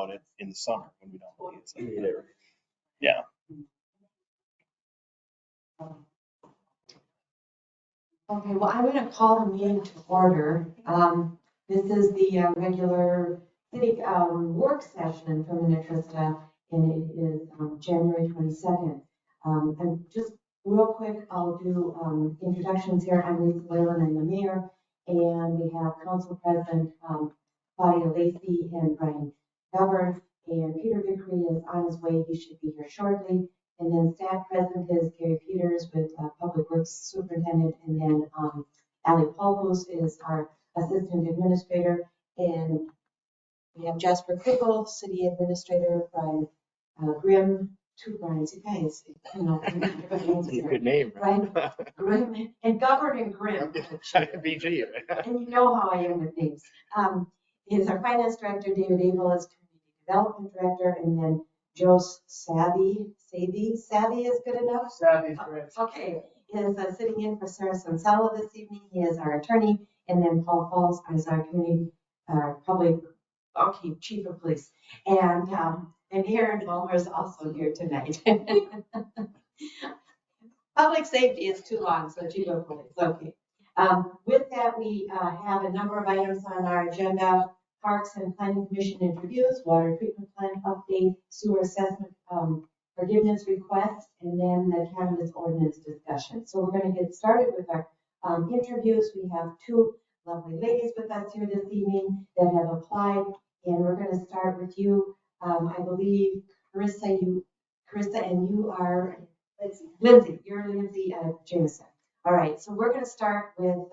it in the summer when we don't believe it's there. Yeah. Okay, well, I'm going to call the meeting to order. This is the regular city work session for Minnetrista, and it is January 22nd. And just real quick, I'll do introductions here. I'm Lisa Whalen, I'm the mayor, and we have council president Claudia Lacey and Brian Govern, and Peter Vickery is on his way. He should be here shortly. And then staff present is Gary Peters with Public Works Superintendent, and then Ali Paulhus is our Assistant Administrator, and we have Jasper Crickle, City Administrator, Brian Grimm, two Brians, you guys, you know. Good name. Brian Grimm, and Governor Grimm. BG. And you know how I am with names. Is our Finance Director, David Abel is Community Development Director, and then Joe Savvy is good enough? Savvy's great. Okay, is sitting in for Sarah Sansella this evening. He is our attorney, and then Paul Falls is our chief of police. And Aaron Mulmer is also here tonight. Public safety is too long, so chief of police, okay. With that, we have a number of items on our agenda. Parks and Planning Commission interviews, water treatment plant update, sewer assessment forgiveness request, and then the cannabis ordinance discussion. So we're going to get started with our interviews. We have two lovely ladies with us here this evening that have applied, and we're going to start with you. I believe Carissa, and you are Lindsay. You're Lindsay Jameson. All right, so we're going to start with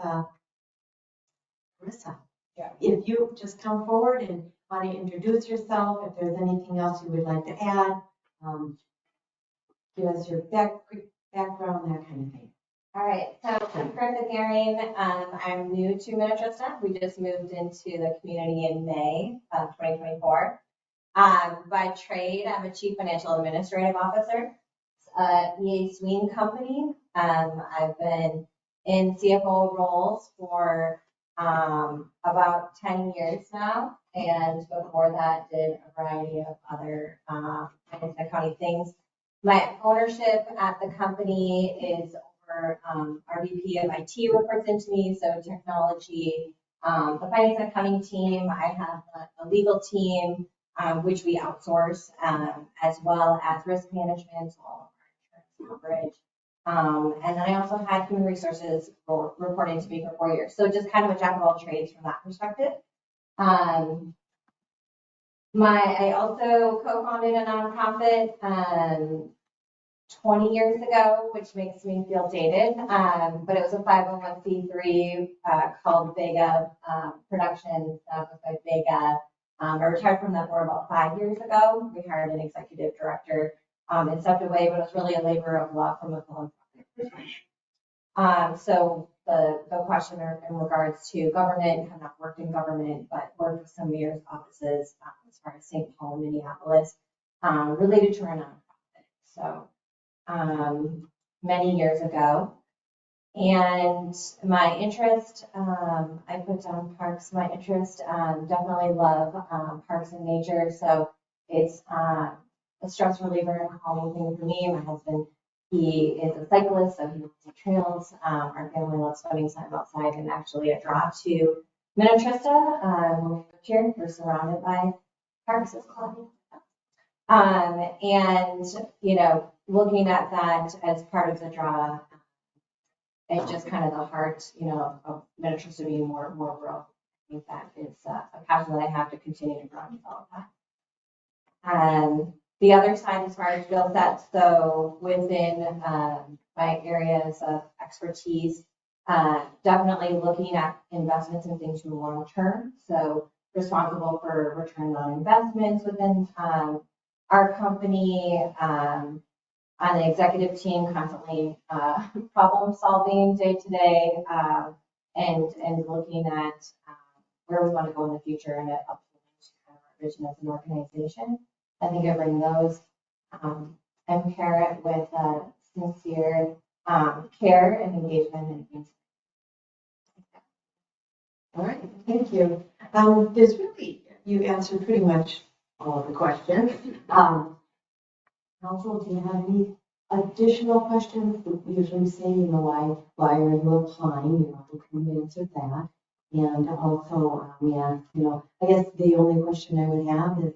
Carissa. Yeah. If you just come forward and want to introduce yourself, if there's anything else you would like to add, give us your quick background, that kind of thing. All right, so I'm Carissa Garing. I'm new to Minnetrista. We just moved into the community in May of 2024. By trade, I'm a Chief Financial Administrative Officer. EA Sween Company. I've been in CFO roles for about 10 years now, and before that did a variety of other finance and accounting things. My ownership at the company is over our VP of IT reports into me, so technology, the finance and accounting team. I have the legal team, which we outsource, as well as risk management, all of our insurance coverage. And then I also had human resources reporting to me for 4 years. So just kind of a jack of all trades from that perspective. I also co-founded a nonprofit 20 years ago, which makes me feel dated, but it was a 501c3 called Vega Productions, with Vega. I retired from that for about 5 years ago. We hired an executive director and stepped away, but it was really a labor of love from a philanthropic perspective. So the question in regards to government, have not worked in government, but worked with some mayor's offices as far as St. Paul, Minneapolis, related to our nonprofit. So many years ago. And my interest, I put down parks, my interest, definitely love parks and nature. So it's a stress reliever and calming thing for me. My husband, he is a cyclist, so he loves the trails. Our family loves spending time outside, and actually a draw to Minnetrista. When we moved here, we're surrounded by parks, as Claudia. And, you know, looking at that as part of the draw, and just kind of the heart, you know, of Minnetrista being more rural. I think that is a passion that I have to continue to grow and develop that. And the other side, as far as skill sets, so within my areas of expertise, definitely looking at investments and things from long term. So responsible for return on investments within our company, on the executive team, constantly problem solving day to day, and looking at where we want to go in the future and up to our vision as an organization. I think I bring those and pair it with sincere care and engagement and things. All right, thank you. There's really, you answered pretty much all of the questions. Council, do you have any additional questions? We usually say, why are you applying? You can answer that. And also, we ask, I guess the only question I would have is,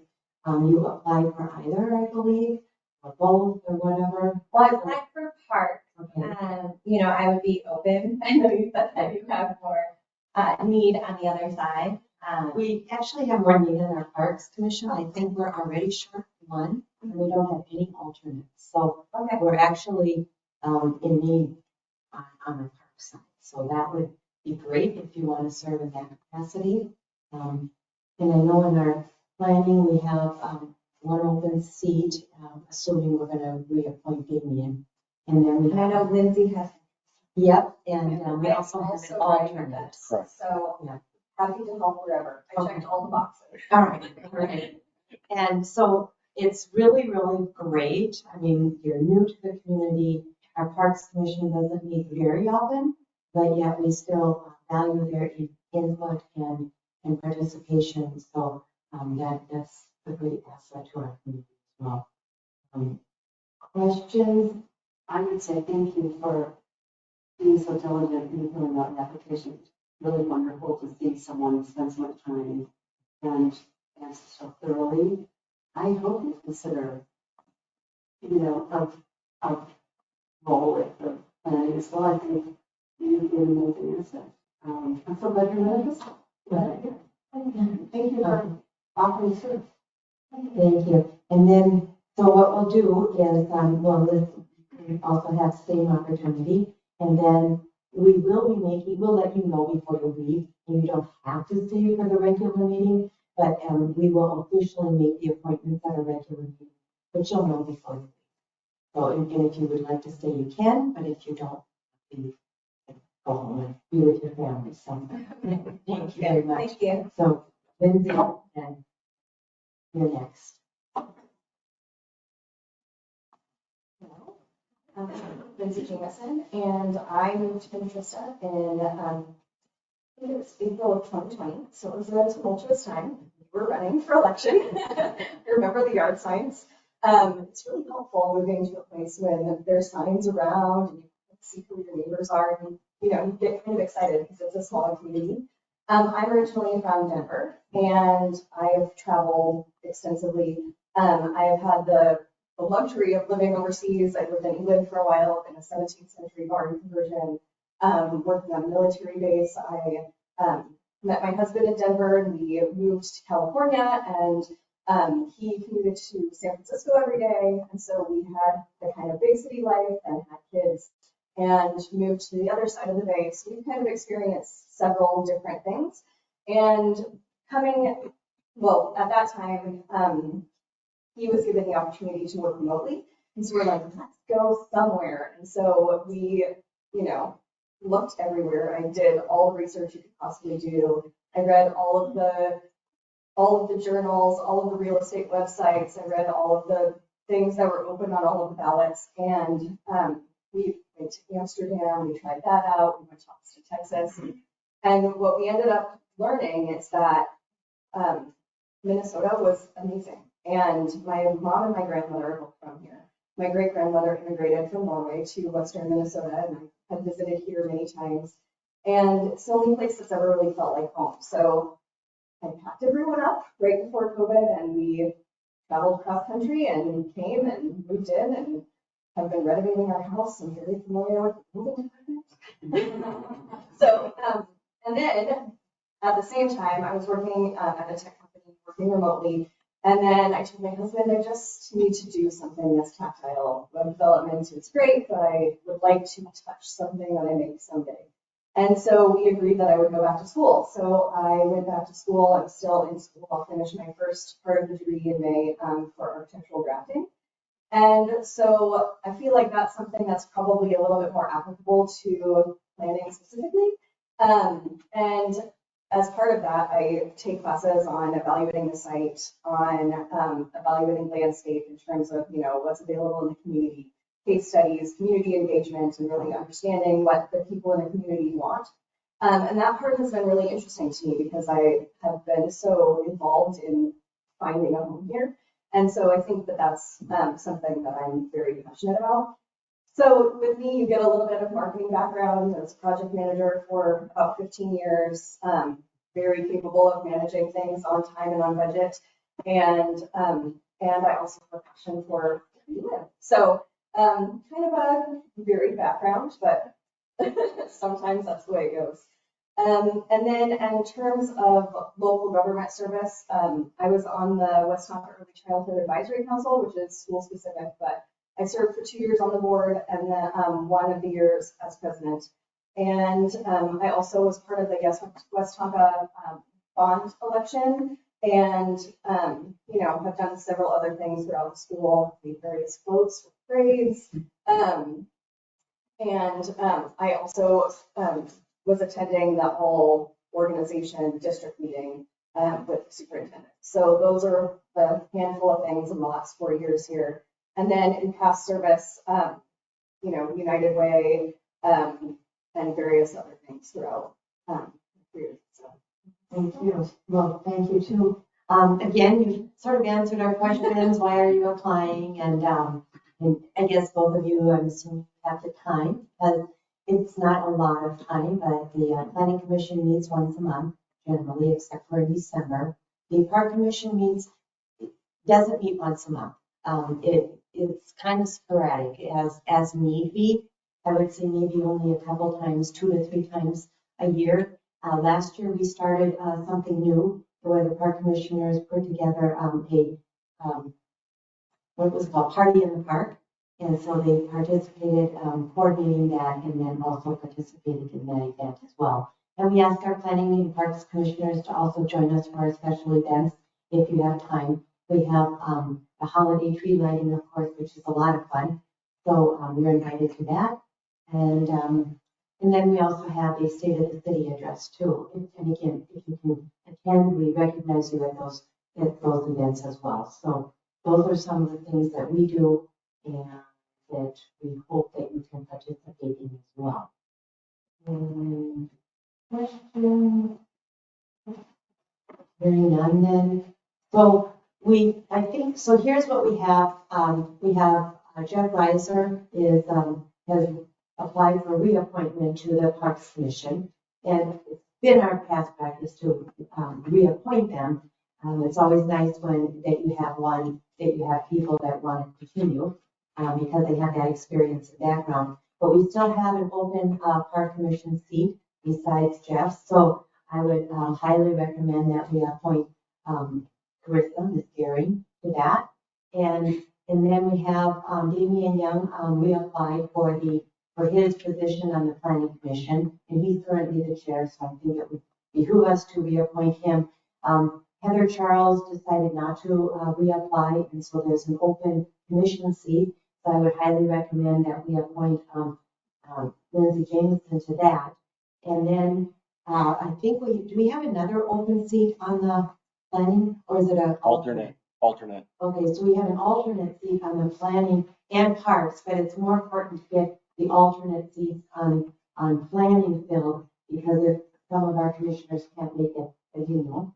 you applied for either, I believe, or both, or whatever. Well, I applied for part. Okay. I would be open. I know you said that you have more need on the other side. We actually have one need in our Parks Commission. I think we're already short one, and we don't have any alternates. So Okay. we're actually in need on the park side. So that would be great if you want to serve in that capacity. And I know in our planning, we have one open seat, assuming we're going to reappoint Damien. And then we And I know Lindsay has. Yep, and we I also have an also write alternate. this, Correct. So Yeah. happy to help wherever. I checked all the boxes. All right. And so it's really, really great. I mean, you're new to the community. Our Parks Commission doesn't meet very often, but yet we still value their input and participation. So that's a great asset to our community as well. Questions? I would say thank you for being so diligent in filling out the application. It's really wonderful to see someone spend so much time and answer so thoroughly. I hope you consider, a role at the planning as well. I think you'd be an amazing asset. I'm so glad you're in this. Thank you for offering to serve. Thank you. And then, so what we'll do is, we also have same opportunity. And then we'll let you know before you leave. And you don't have to stay for the regular meeting, but we will officially make the appointments at a regular meeting, but you'll know before you leave. So, and if you would like to stay, you can, but if you don't, please go home and be with your family. So, thank you very much. Thank you. So, Lindsay, and you're next. Lindsay Jameson, and I moved to Minnetrista in, I think it was April of 2020, so it was a tumultuous time. We were running for election. I remember the yard signs. It's really helpful moving to a place when there's signs around and you can see who your neighbors are, and you get kind of excited because it's a smaller community. I'm originally from Denver, and I've traveled extensively. I've had the luxury of living overseas. I lived in England for a while in a 17th century barn conversion, working on a military base. I met my husband in Denver, and we moved to California, and he commuted to San Francisco every day. And so we had the kind of big city life and had kids and moved to the other side of the bay. So we've kind of experienced several different things. And at that time, he was given the opportunity to work remotely. And so we're like, let's go somewhere. And so we, looked everywhere. I did all the research you could possibly do. I read all of the journals, all of the real estate websites. I read all of the things that were open on all of the ballots. And we went to Amsterdam, we tried that out, we went to Austin, Texas. And what we ended up learning is that Minnesota was amazing. And my mom and my grandmother are both from here. My great grandmother immigrated from Norway to Western Minnesota, and I have visited here many times. And it's the only place that's ever really felt like home. So I packed everyone up right before COVID, and we traveled cross country and came and moved in and have been renovating our house. I'm very familiar with the building department. So, and then at the same time, I was working at a tech company, working remotely. And then I told my husband, I just need to do something that's tactile. Web development is great, but I would like to touch something that I make someday. And so we agreed that I would go back to school. So I went back to school. I'm still in school. I'll finish my first part of the degree in May for architectural drafting. And so I feel like that's something that's probably a little bit more applicable to planning specifically. And as part of that, I take classes on evaluating the site, on evaluating landscape in terms of, what's available in the community, case studies, community engagement, and really understanding what the people in the community want. And that part has been really interesting to me because I have been so involved in finding a home here. And so I think that that's something that I'm very passionate about. So with me, you get a little bit of marketing background. I was a project manager for about 15 years, very capable of managing things on time and on budget. And I also have a passion for where you live. So kind of a varied background, but sometimes that's the way it goes. And then in terms of local government service, I was on the West Tonka Early Childhood Advisory Council, which is school specific, but I served for 2 years on the board and then one of the years as president. And I also was part of the West Tonka bond election and, have done several other things throughout the school, made various floats for grades. I also was attending the whole organization district meeting with the superintendent. So those are the handful of things in the last 4 years here. And then in past service, United Way and various other things throughout the career. So. Thank you. Well, thank you too. Again, you sort of answered our questions. Why are you applying? And I guess both of you, I'm assuming, have the time, because it's not a lot of time, but the planning commission meets once a month, generally, except for in December. The park commission doesn't meet once a month. It's kind of sporadic as need be. I would say maybe only a couple times, 2 to 3 times a year. Last year we started something new where the park commissioners put together what was called Party in the Park. And so they participated, coordinating that, and then also participated in that event as well. And we asked our planning and parks commissioners to also join us for our special events if you have time. We have the holiday tree lighting, of course, which is a lot of fun. So you're invited to that. And then we also have a State of the City address too. And again, if you can attend, we recognize you at those events as well. So those are some of the things that we do and that we hope that you can participate in as well. Question? Hearing none then. So here's what we have. We have Jeff Reiser has applied for reappointment to the Parks Commission. And it's been our past practice to reappoint them. It's always nice that you have people that want to continue because they have that experience and background. But we still have an open Park Commission seat besides Jeff. So I would highly recommend that we appoint Carissa, Ms. Gary, to that. And then we have Damian Young reapplied for his position on the Planning Commission, and he's currently the chair, so I think it would behoove us to reappoint him. Heather Charles decided not to reapply, and so there's an open commission seat. So I would highly recommend that we appoint Lindsay Jameson to that. And then I think do we have another open seat on the planning, or is it an Alternate. Okay, so we have an alternate seat on the planning and parks, but it's more important to get the alternate seats on planning filled, because if some of our commissioners can't make it, as you know,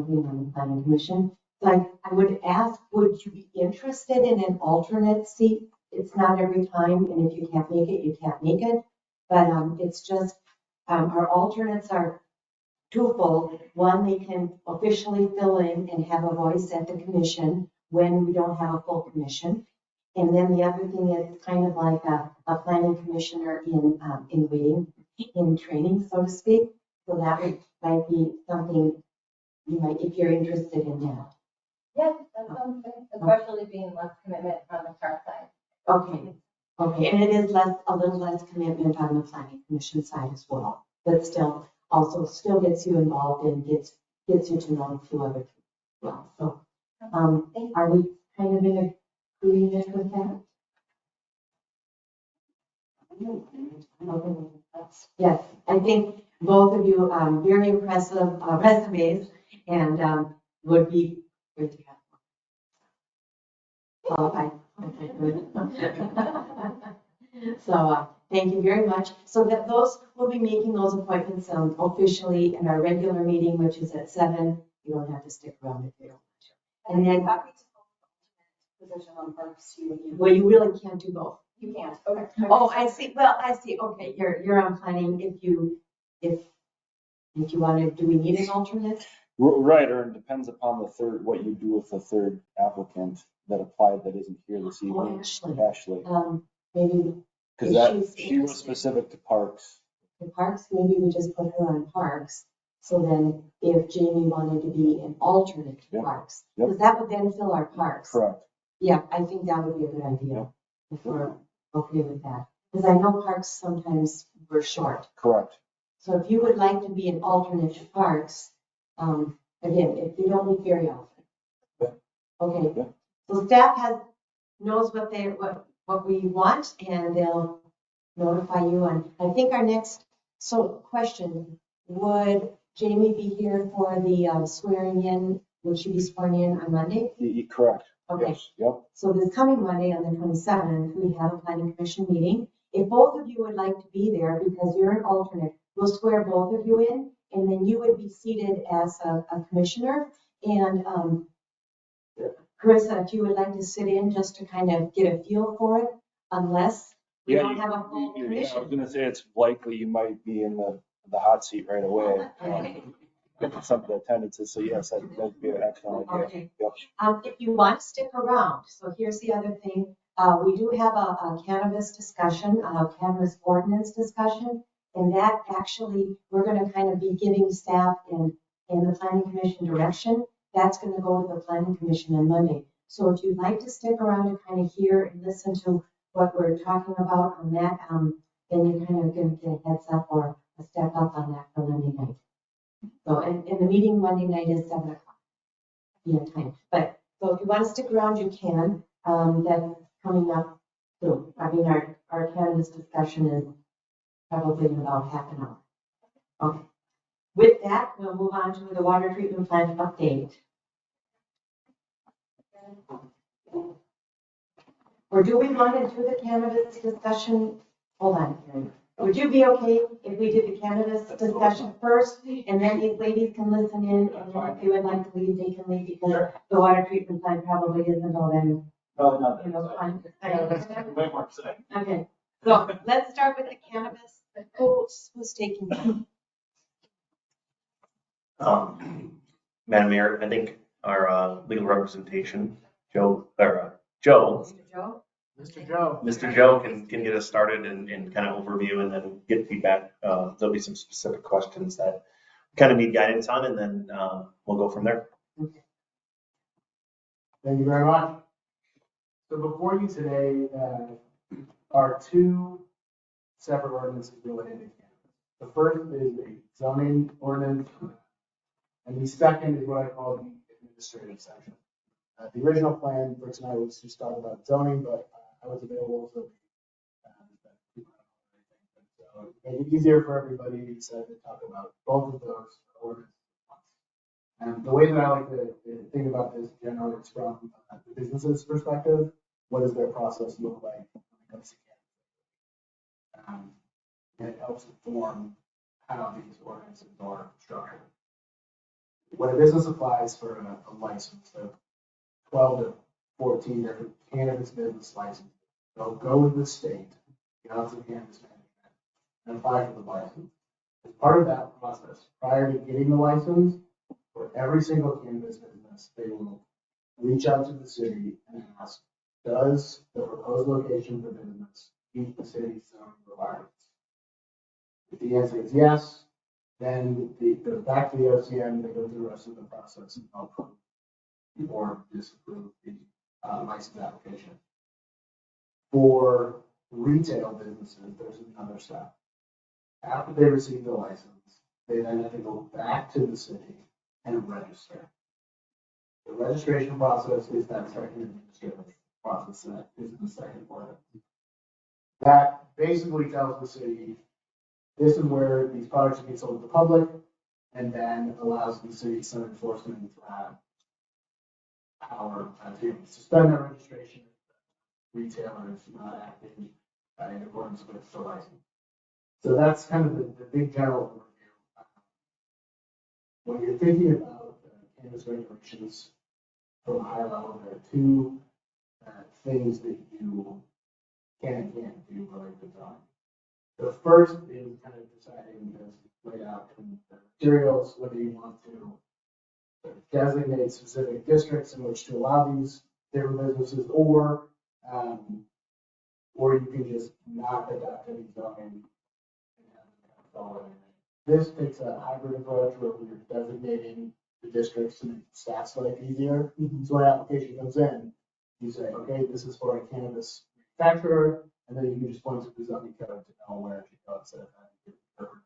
being on the planning commission. So I would ask, would you be interested in an alternate seat? It's not every time, and if you can't make it, you can't make it. But it's just, our alternates are twofold. One, they can officially fill in and have a voice at the commission when we don't have a full commission. And then the other thing is kind of like a planning commissioner in waiting, in training, so to speak. So that might be something you might, if you're interested in that. Yeah, that sounds good, especially being less commitment on the park side. Okay, and it is a little less commitment on the planning commission side as well, but still gets you involved and gets you to know a few other people as well. So, are we kind of in agreement with that? Yes, I think both of you, very impressive resumes, and would be great to have. Qualified. Okay, good. So thank you very much. So that we'll be making those appointments officially in our regular meeting, which is at 7. You don't have to stick around if you don't want to. And then, Happy to hold the alternate position on parks too. if you- well, you really can't do both. You can't, okay. Oh, I see. Well, I see. Okay, you're on planning. If you want to, do we need an alternate? Right, or it depends upon the third, what you do with the third applicant that applied that isn't here this Oh, evening. Ashley. Ashley, Maybe because she was specific to parks. the parks, maybe we just put her on parks. So then if Jamie wanted to be an alternate to Yep. parks, Yep. because that would then fill our parks. Correct. Yeah, I think that would be a good idea, Yep. if we're okay with that. Because I know parks sometimes we're short. Correct. So if you would like to be an alternate to parks, again, if you don't meet very often. Yeah. Okay, Yeah. so staff knows what we want, and they'll notify you on, I think our next, question, would Jamie be here for the swearing in? Would she be sworn in on Monday? Correct. Okay, Yes. Yep. so this coming Monday on the 27th, we have a planning commission meeting. If both of you would like to be there, because you're an alternate, we'll swear both of you in, and then you would be seated as a commissioner. And Carissa, if you would like to sit in just to kind of get a feel for it, unless we Yeah, don't have a full I was commission. gonna say, it's likely you might be in the hot seat right away. Okay. Some of the attendances, so yes, that'd be an excellent idea. Okay. Yep. If you want to stick around, so here's the other thing, we do have a cannabis discussion, a cannabis ordinance discussion, and that actually, we're gonna kind of be giving staff in the planning commission direction. That's gonna go to the planning commission on Monday. So if you'd like to stick around and kind of hear and listen to what we're talking about on that, then you're kind of gonna get a heads up or a step up on that for Monday night. So, and the meeting Monday night is 7 o'clock. Yeah, time. But, so if you want to stick around, you can. That's coming up soon. I mean, our cannabis discussion is probably in about half an hour. Okay. With that, we'll move on to the water treatment plant update. Or do we want to do the cannabis discussion? Hold on, Karen. Would you be okay if we did the cannabis discussion first, and then these ladies can listen in, and then if they would like to leave, they can leave, because the water treatment plant probably isn't all that, Probably not you know, that fun. exciting. Way more exciting. Okay, so let's start with the cannabis. Who's taking that? Madam Mayor, I think our legal representation, Joe, Mr. Joe? Mr. Joe can get us started and kind of overview and then get feedback. There'll be some specific questions that kind of need guidance on, and then we'll go from there. Thank you very much. So before you today are two separate ordinances related to cannabis. The first is a zoning ordinance, and the second is what I call the administrative section. The original plan for tonight was to talk about zoning, but I was available, so so to make it easier for everybody, we decided to talk about both of those ordinances at once. And the way that I like to think about this generally is from the business's perspective. What does their process look like when it comes to cannabis? And it helps inform how these ordinances are structured. When a business applies for a license, so 12 to 14 different cannabis business licenses, they'll go to the state, get out to cannabis management, and apply for the license. As part of that process, prior to getting the license, for every single cannabis business, they will reach out to the city and ask, does the proposed location for business meet the city's zoning requirements? If the answer is yes, then they go back to the OCM, they go through the rest of the process and approve or disapprove the license application. For retail businesses, there's another step. After they receive the license, they then have to go back to the city and register. The registration process is that second administrative process that is in the second order. That basically tells the city, this is where these products are being sold to the public, and then allows the city some enforcement power to suspend their registration if the retailer is not acting in accordance with the license. So that's kind of the big general overview. When you're thinking about cannabis regulations, from a high level, there are two things that you can and can't do related to zoning. The first is kind of deciding this laid out in the materials, whether you want to designate specific districts in which to allow these different businesses, or you can just not adopt any zoning. This takes a hybrid approach where we're designating the districts to make stats life easier. So when an application comes in, you say, okay, this is for a cannabis manufacturer, and then you can just point to the zoning code to know where to go instead of having to interpret.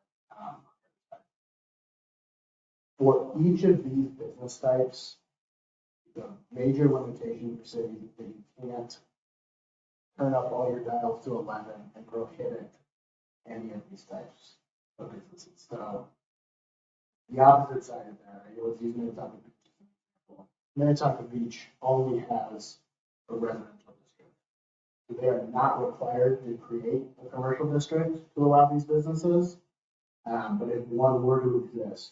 For each of these business types, the major limitation for cities is that you can't turn up all your dials to 11 and prohibit any of these types of businesses. So the opposite side of that, I was using Minnetonka Beach as an example. Minnetonka Beach only has a residential district. So they are not required to create a commercial district to allow these businesses. But if one were to exist,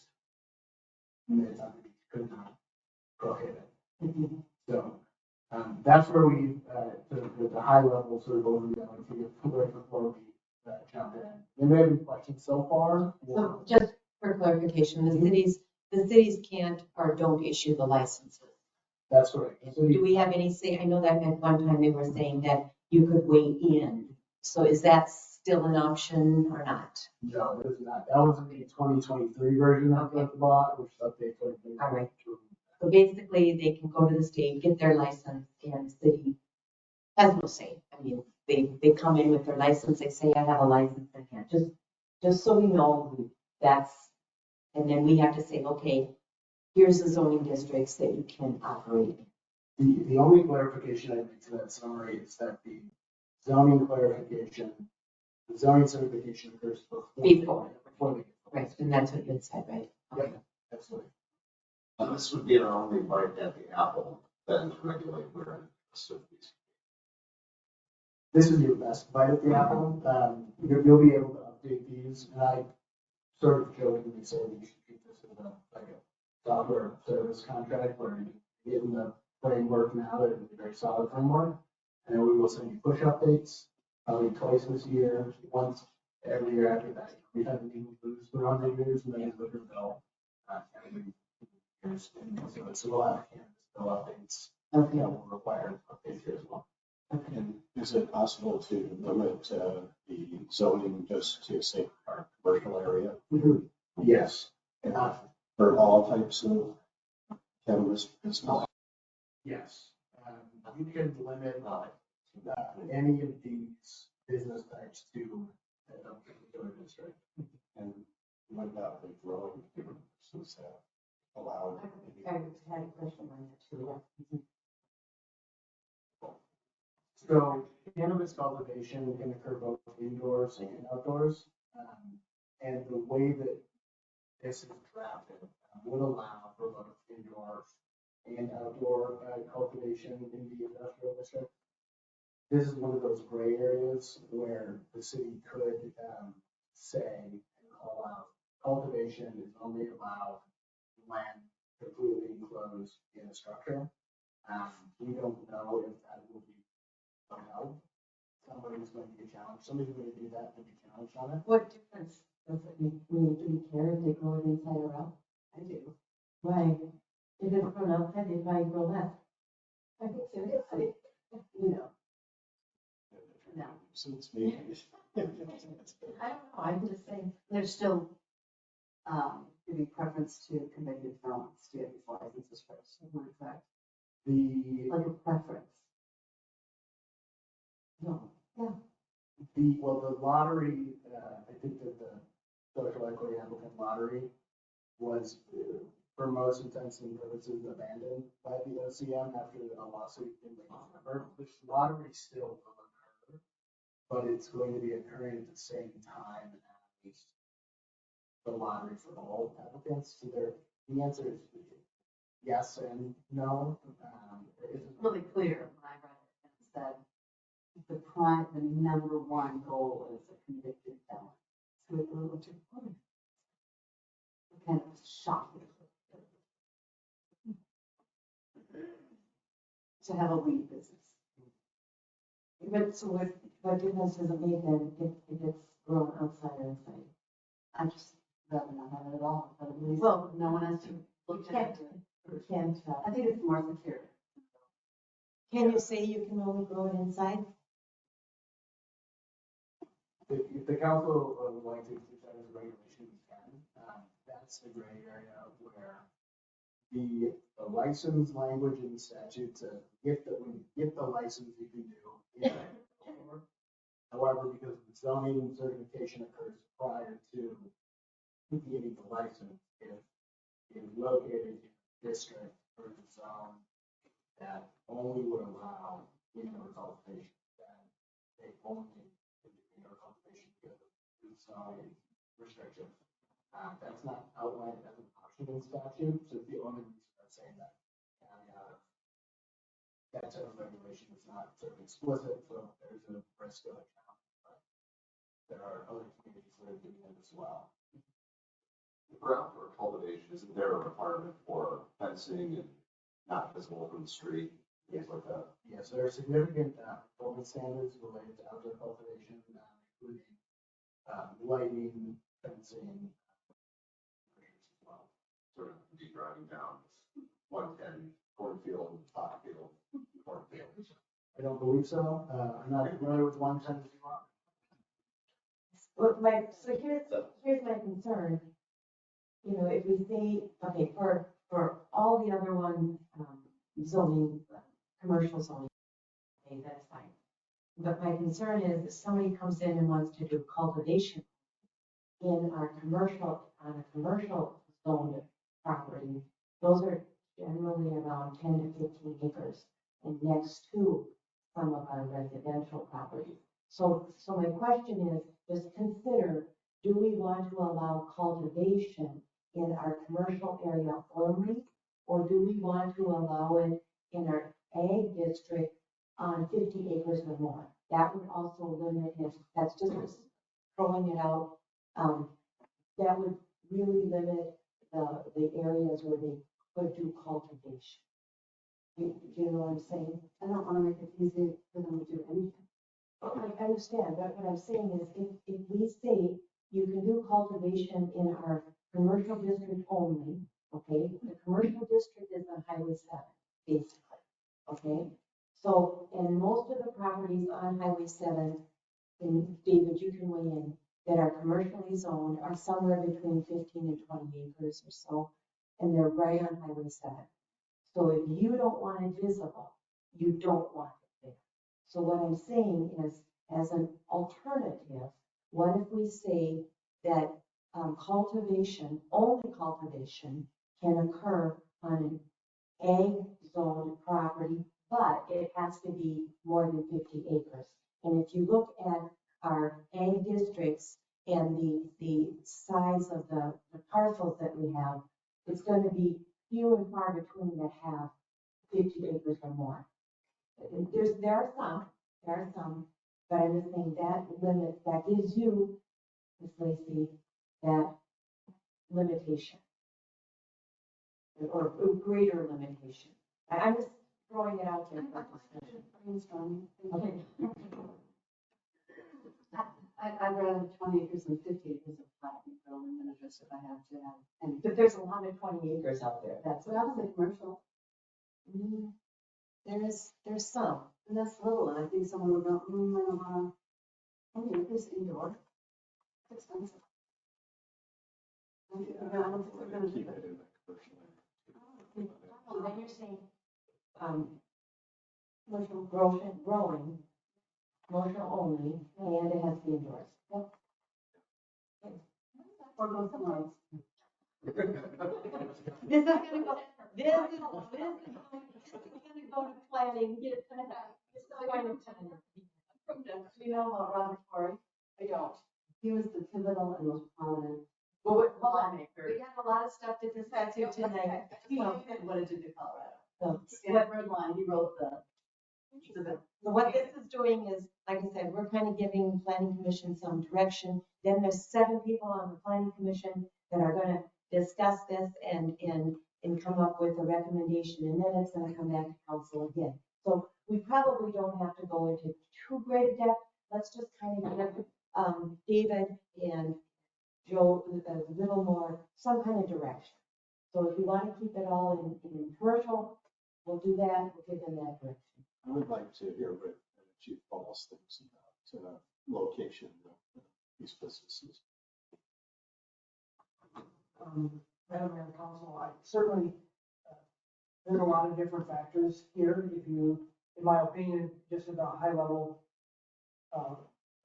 Minnetonka Beach could not prohibit. So that's where we, the high level sort of overview, to get before we jump in. Anybody have any questions so far? So just for clarification, the cities can't or don't issue the licenses. That's right. Do we have any say? I know that at one time they were saying that you could weigh in. So is that still an option or not? No, it is not. That was the 2023 version of the law, which is updated. All right. So basically, they can go to the state, get their license, and the city has no say. I mean, they come in with their license, they say, I have a license, I can't. Just so we know that's, and then we have to say, okay, here's the zoning districts that you can operate in. The only clarification I make to that summary is that the zoning clarification, the zoning certification occurs before they. Right, and that's what you had said, right? Okay. Yep, absolutely. This would be our only bite at the apple, then to regulate where facilities. This is your best bite at the apple. You'll be able to update these, and I sort of jokingly say we should treat this as like a software service contract where you get in the framework now that it's a very solid framework, and then we will send you push updates probably twice this year, once every year after that. We've had the lose for 100 years, and then you look at the bill every years. So we'll have cannabis bill updates that will require updates here as well. And is it possible to limit the zoning just to say our commercial area Yes. for all types of cannabis business? Yes. You can limit any of these business types to a particular district. And what about the growing businesses allowed? I had a question on that too. So cannabis cultivation can occur both indoors and outdoors. And the way that this is drafted would allow for both indoor and outdoor cultivation in the industrial district. This is one of those gray areas where the city could say and call out cultivation is only allowed when completely enclosed in a structure. We don't know if that will be allowed. Somebody's going to get challenged. Somebody's going to do that and be challenged on it. What difference does it make? Do we care if they grow it inside or out? I do. Why? If it's grown outside, they probably grow less. I think seriously, you know. No. Since me. I don't know, I'm just saying. There's still, giving preference to convicted felons to get these licenses first, is that correct? Like a preference. No, yeah. The lottery, I think that the social equity applicant lottery was, for most intents and purposes, abandoned by the OCM after a lawsuit in November. The lottery still will occur, but it's going to be occurring at the same time as the lottery for all applicants. So the answer is yes and no. It's really clear when I read it, and it said the number one goal is a convicted felon. So it really looked important. Kind of shocking. to have a weed business. But so what difference does it make then if it's grown outside or inside? I just rather not have it at all, but at least Well, no one has to look at it. You can't, I think it's more secure. can you say you can only grow it inside? If the council would like to include that as a regulation, we can. That's the gray area where the license language in the statute says, when you get the license, you can do. However, because the zoning certification occurs prior to getting the license, if it is located in a district or a zone that only would allow indoor cultivation, then they only can do indoor cultivation because of the zoning restrictions. That's not outlined as an option in statute, so it's the only reason I'm saying that. That type of regulation is not sort of explicit, so there's a risk of a challenge, but there are other communities that are doing it as well. For outdoor cultivation, isn't there a requirement for fencing and not visible from the street, things like that? Yes, there are significant performance standards related to outdoor cultivation, including lighting, fencing. As well. Sort of be driving down 110 cornfield, pocket field, cornfield. I don't believe so. I'm not familiar with 110 as well. Well, so here's my concern. You know, if we say, okay, for all the other ones, zoning, commercial zoning, okay, that's fine. But my concern is if somebody comes in and wants to do cultivation in our commercial, on a commercial zoned property, those are generally around 10 to 15 acres and next to some of our residential properties. So my question is, just consider, do we want to allow cultivation in our commercial area only? Or do we want to allow it in our ag district on 50 acres or more? That would also limit it, that's just throwing it out. That would really limit the areas where they could do cultivation. Do you know what I'm saying? I don't want to make it easy for them to do anything. I understand, but what I'm saying is if we say you can do cultivation in our commercial district only, okay? The commercial district is on Highway 7, basically, okay? So, and most of the properties on Highway 7, and David, you can weigh in, that are commercially zoned are somewhere between 15 and 20 acres or so, and they're right on Highway 7. So if you don't want it visible, you don't want it there. So what I'm saying is, as an alternative, what if we say that cultivation, only cultivation can occur on an ag zone property, but it has to be more than 50 acres. And if you look at our ag districts and the size of the parcels that we have, it's going to be few and far between that have 50 acres or more. There are some, but I'm just saying that limit, that gives you, Ms. Lacy, that limitation. Or greater limitation. I'm just throwing it out there for discussion. Brainstorming. Okay. I'd rather 20 acres than 50 acres of flat grown in Minnetrista if I have to have any. But there's a lot of 20 acres out there. That's So that was a commercial, there's some. and that's little, and I think someone would go, I don't want to, 20 acres indoor. It's expensive. I don't think we're gonna do Keep that. it in the commercial area. So then you're saying, commercial growing, commercial only, and it has to be indoors. Yep. Or go somewhere else. This is gonna go, this is gonna go to planning. It's going to planning. Do you know about Robert Torrey? I don't. He was the pivotal and most prominent. Well, hold on, we got a lot of stuff to discuss here tonight. What it did to Colorado. So, Yeah, red line, he wrote the. So what this is doing is, like I said, we're kind of giving planning commission some direction. Then there's 7 people on the planning commission that are gonna discuss this and come up with a recommendation, and then it's gonna come back to council again. So we probably don't have to go into too great a depth. Let's just kind of give David and Joe a little more, some kind of direction. So if you want to keep it all in commercial, we'll do that, we'll give them that direction. I would like to hear what Chief Paul's thinks about location of these businesses. Madam Mayor and Council, I certainly, there's a lot of different factors here. If you, in my opinion, just at a high level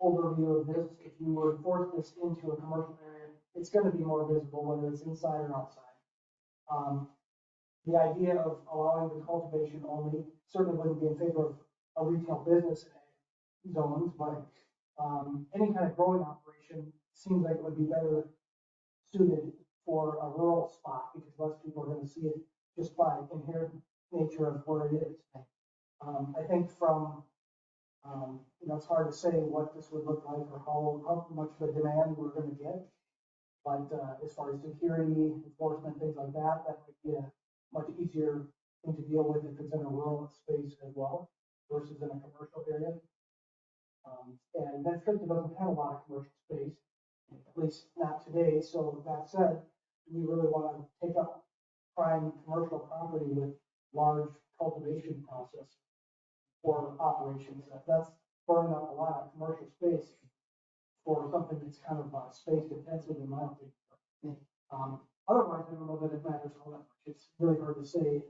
overview of this, if you were to force this into a commercial area, it's going to be more visible, whether it's inside or outside. The idea of allowing the cultivation only certainly wouldn't be in favor of a retail business zones, but any kind of growing operation seems like it would be better suited for a rural spot because less people are going to see it just by inherent nature of where it is. I think from, it's hard to say what this would look like or how much of a demand we're going to get. But as far as security, enforcement, things like that, that might be a much easier thing to deal with if it's in a rural space as well versus in a commercial area. And Minnetrista doesn't have a lot of commercial space, at least not today. So with that said, we really want to take up prime commercial property with large cultivation process for operations. That's burning up a lot of commercial space for something that's kind of space intensive in my opinion. Otherwise, I don't know that it matters all that much. It's really hard to say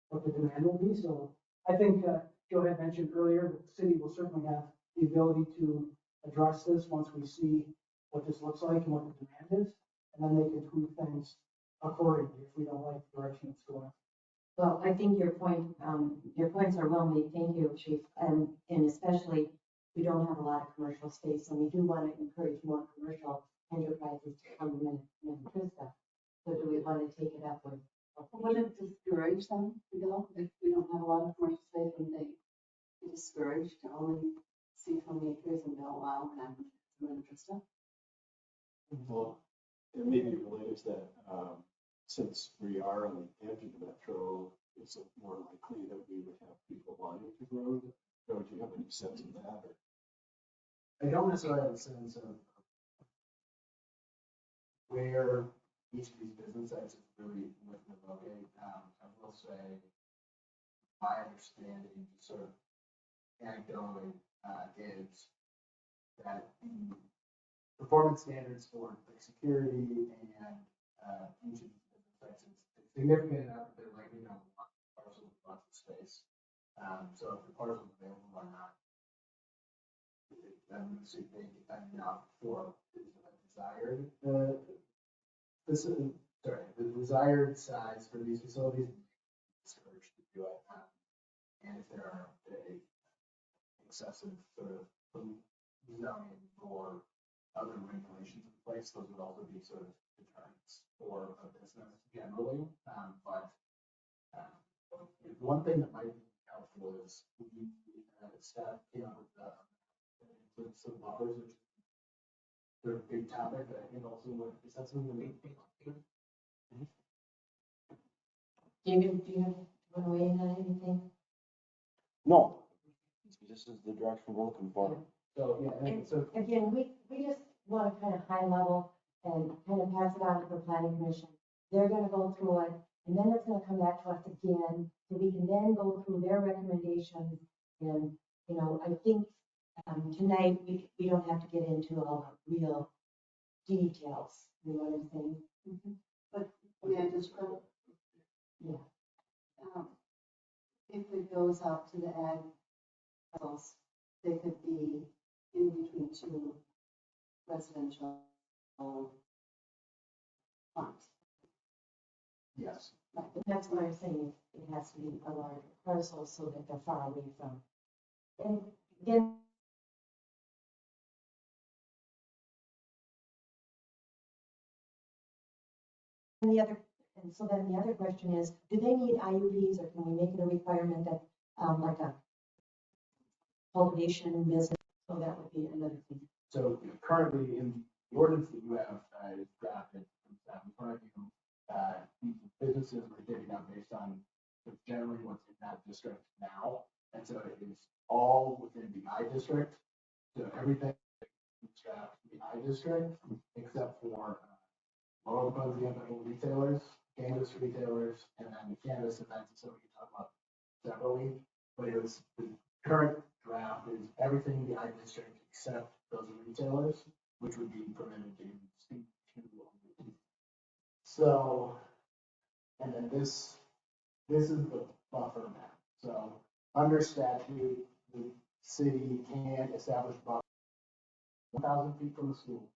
what the demand will be. So I think Joe had mentioned earlier that the city will certainly have the ability to address this once we see what this looks like and what the demand is. And then they can tweak things accordingly if we don't like the direction it's going. Well, I think your points are well made. Thank you, Chief. And especially, we don't have a lot of commercial space, and we do want to encourage more commercial enterprises to come to Minnetrista. So do we want to take it up with? Would it discourage them to go if we don't have a lot of commercial space and they be discouraged to only see 20 acres and go, wow, I'm Minnetrista? Well, it may be related to that. Since we are on the edge of the metro, is it more likely that we would have people wanting to grow? Or do you have any sense of that? Or? I don't necessarily have a sense of where each of these business sites is really looking to locate. I will say, my understanding, sort of anecdotally, is that the performance standards for like security and each of these business sites is significant enough that they're likely to want parcels with lots of space. So if the parcels available are not, I'm going to say big enough for the desired, the desired size for these facilities, discouraged to do it. And if there are excessive sort of zoning or other regulations in place, those would also be sort of deterrents for a business generally. But one thing that might be helpful is we staff came up with some buffers, which they're a big topic, but I think also what is that something that David, do you want to weigh in on anything? No, this is the direction we're looking for. so, yeah, and so Again, we just want to kind of high level and kind of pass it on to the planning commission. They're going to go through it, and then it's going to come back to us again, so we can then go through their recommendations. And, I think tonight we don't have to get into all the real details, you know what I'm saying? But may I just quote? Yeah. If it goes out to the ag parcels, they could be in between two residential farms. yes. But that's what I'm saying, it has to be a larger parcel so that they're far away from. And then the other question is, do they need IUPs or can we make it a requirement that, like a cultivation business? So that would be another thing. So currently in the ordinance that you have drafted, in front of you, businesses were taken out based on generally what's in that district now. And so it is all within the I district. So everything strapped to the I district, except for Laurel Residential retailers, cannabis retailers, and then the cannabis events, so we can talk about separately. But it was, the current draft is everything in the I district except those retailers, which would be permitted in C2 only. So, and then this is the buffer map. So under statute, the city can establish buffer 1,000 feet from the school,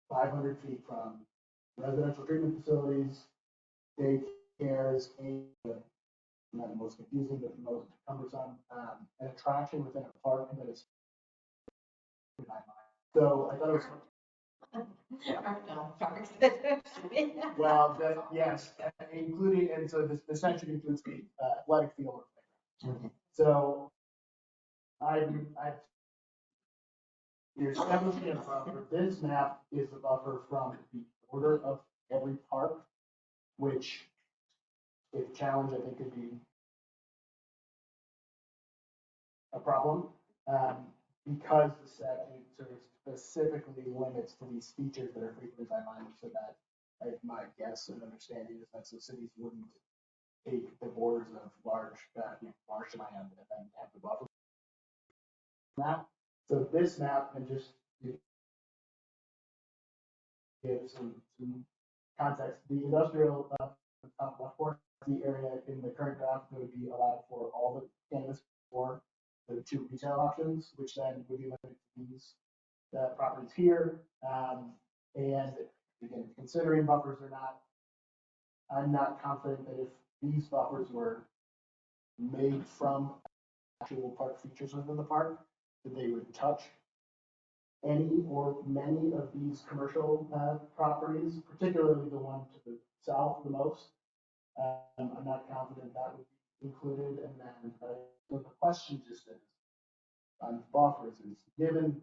500 feet from residential treatment facilities, daycares, and not the most confusing, but the most cumbersome, an attraction within a park that is. So I thought it was. No, parks. Well, that, yes, including, and so this section includes the athletic field. So there's definitely a buffer. This map is the buffer from the border of every park, which if challenged, I think could be a problem. Because the statute sort of specifically limits to these features that are frequently by line, so that my guess and understanding is that so cities wouldn't take the borders of large marshland and then have the buffer map. So this map can just give some context. The industrial the area in the current draft would be allowed for all the cannabis for the 2 retail options, which then would be limited to these properties here. And again, considering buffers or not, I'm not confident that if these buffers were made from actual park features within the park, that they would touch any or many of these commercial properties, particularly the one to the south the most. I'm not confident that would be included. And then so the question just is on buffers is, given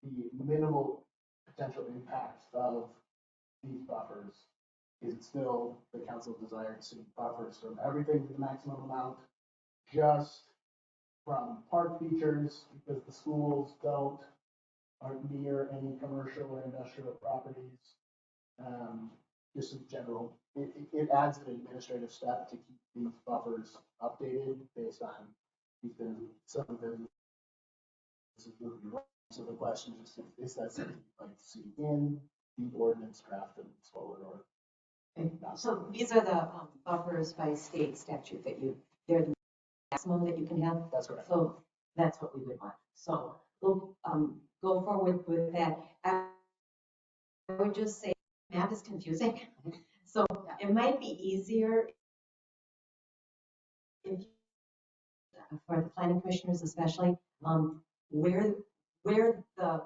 the minimal potential impacts of these buffers, is it still the council's desire to see buffers from everything to the maximum amount, just from park features, because the schools aren't near any commercial or industrial properties? Just in general, it adds an administrative step to keep these buffers updated based on some of them. So the question is that something you'd like to see in the ordinance draft and forward, or not? So these are the buffers by state statute they're the maximum that you can have. That's correct. So that's what we would want. So we'll go forward with that. I would just say map is confusing. So it might be easier if for the planning commissioners especially, where the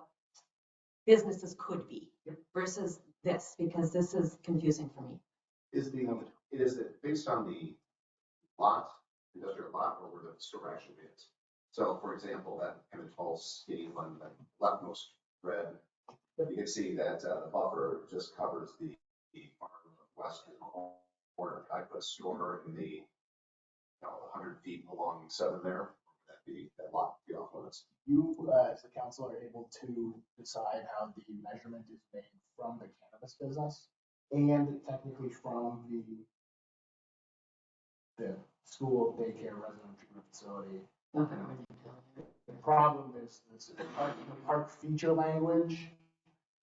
businesses could be versus this, because this is confusing for me. Is it based on the lot, industrial lot, or where the store actually is? So for example, that kind of tall skinny one, that leftmost red, you can see that the buffer just covers the far western corner. I put a store in the 100 feet along 7 there. That be that lot be off limits. You, as the council, are able to decide how the measurement is made from the cannabis business and technically from the school, daycare, resident treatment facility. The problem is the park feature language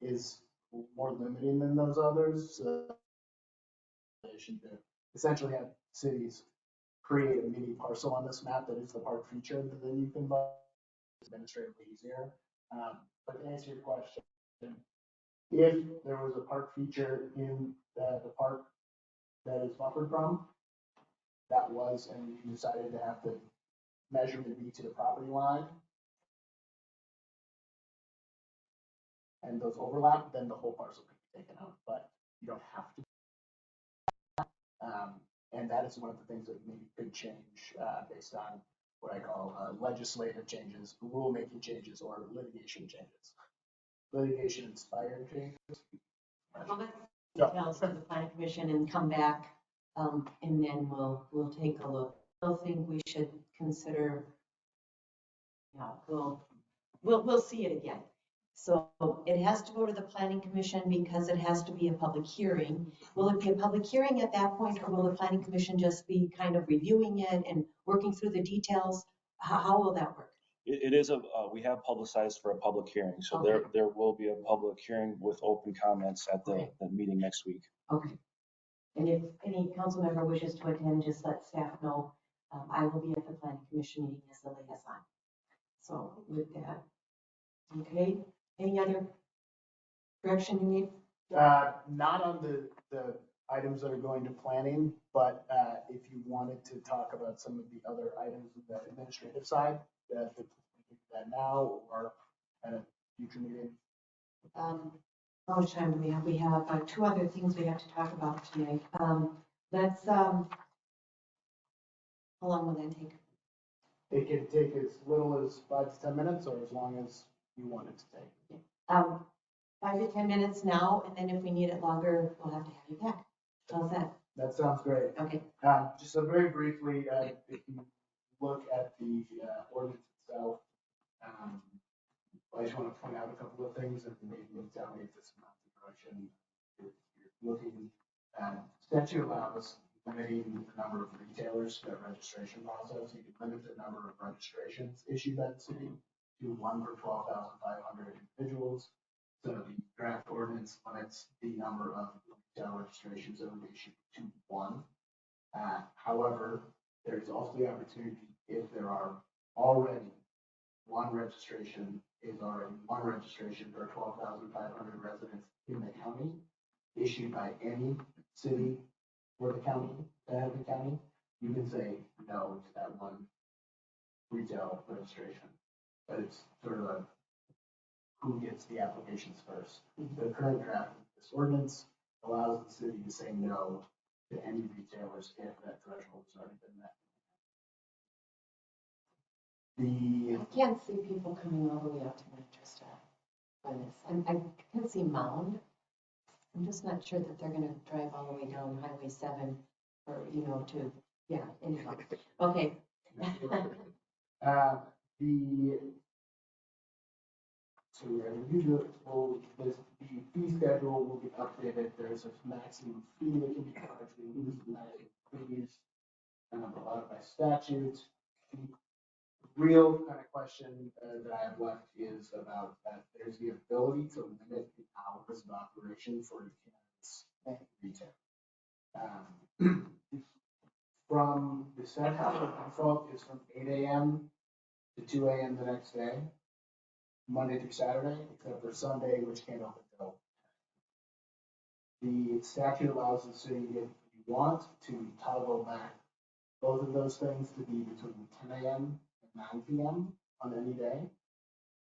is more limiting than those others. So they should essentially have cities create a mini parcel on this map that is the park feature that then you can buy. It's administratively easier. But to answer your question, if there was a park feature in the park that is buffered from, that was, and you decided to have the measurement be to the property line, and those overlap, then the whole parcel could be taken out, but you don't have to. And that is one of the things that maybe could change based on what I call legislative changes, rulemaking changes, or litigation changes. Litigation inspired changes. Well, let's from the planning commission and come back, and then we'll take a look still think we should consider, yeah, we'll see it again. So it has to go to the planning commission because it has to be a public hearing. Will it be a public hearing at that point, or will the planning commission just be kind of reviewing it and working through the details? How will that work? It is we have publicized for a public hearing, so Okay. there will be a public hearing with open comments at Okay. the meeting next week. Okay. And if any council member wishes to attend, just let staff know. I will be at the planning commission meeting as the liaison. So with that, okay, any other direction you need? Not on the items that are going to planning, but if you wanted to talk about some of the other items of the administrative side, that now or at a future meeting. How much time do we have? We have two other things we have to talk about tonight. Let's, how long will that take? It can take as little as 5 to 10 minutes or as long as you want it to take. 5 to 10 minutes now, and then if we need it longer, we'll have to have you back. How's that? That sounds great. Okay. Just so very briefly, if you look at the ordinance itself, I just want to point out a couple of things and maybe tell me if this is not the direction you're looking at. Statute allows limiting the number of retailers to that registration process. You can limit the number of registrations issued by the city to 1 per 12,500 individuals. So the draft ordinance limits the number of retail registrations that would be issued to 1. However, there's also the opportunity, if there are already one registration for 12,500 residents in the county, issued by any city or the county, the county, you can say no to that one retail registration. But it's sort of a who gets the applications first. The current draft of this ordinance allows the city to say no to any retailers if that threshold has already been met. I can't see people coming all the way up to Minnetrista on this. I can see Mound. I'm just not sure that they're gonna drive all the way down Highway 7 or, to, yeah, anyhow. Okay. So the fee schedule will be updated. There's a maximum fee that can be charged. We use the maximum fees allowed by statute. The real kind of question that I have left is about that there's the ability to limit the hours of operation for cannabis retail. From the statute, the default is from 8 a.m. to 2 a.m. the next day, Monday through Saturday, except for Sunday, which can't open till. The statute allows the city, if you want, to toggle back both of those things to be between 10 a.m. and 9 p.m. on any day.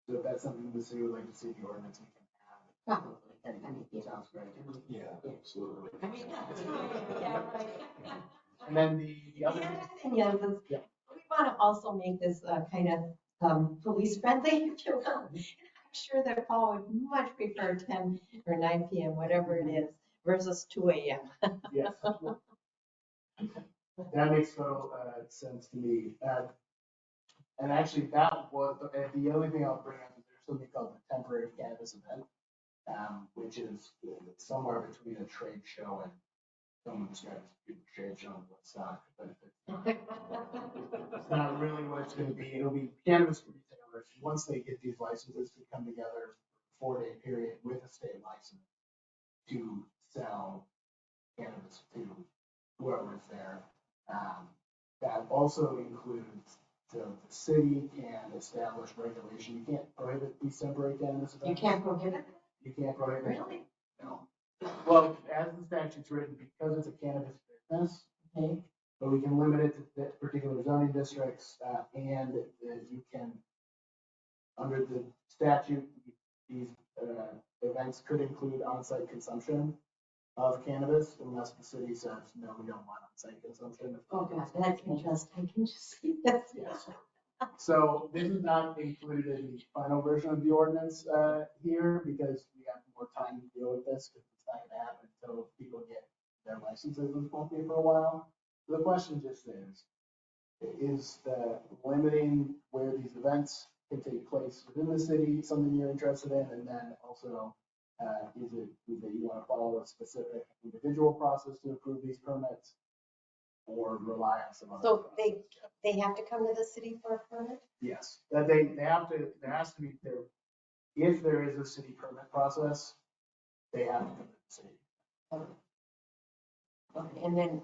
So if that's something the city would like to see the ordinance, we can have. Probably. Sounds great. Yeah, absolutely. I mean, that's right, yeah, right. And then the other. The other thing is, Yeah. we want to also make this kind of police friendly, if you will. I'm sure that Paul would much prefer 10 or 9 p.m., whatever it is, versus 2 a.m. Yes. That makes total sense to me. And actually, that was the only thing I'll bring up. Is there's something called the temporary cannabis event, which is somewhere between a trade show and someone describes a trade show in Woodstock, but it's not really what it's going to be. It'll be cannabis retailers. Once they get these licenses to come together for a 4-day period with a state license to sell cannabis to whoever is there. That also includes the city can establish regulation. You can't prohibit these temporary cannabis events. You can't prohibit it? You can't prohibit. Really? No. Well, as the statute's written, because it's a cannabis business, Okay. but we can limit it to particular zoning districts, and you can, under the statute, these events could include on-site consumption of cannabis unless the city says, no, we don't want on-site consumption. Oh, God, that's interesting. I can just see that. Yes. So this is not included in the final version of the ordinance here because we have more time to deal with this because it's not going to happen until people get their licenses, which won't be for a while. So the question just is, is that limiting where these events can take place within the city, something you're interested in? And then also, is it that you want to follow a specific individual process to approve these permits? Or rely on some other? So process? they have to come to the city for a permit? Yes, that they have to, there has to be, if there is a city permit process, they have to come to the city. Okay, and then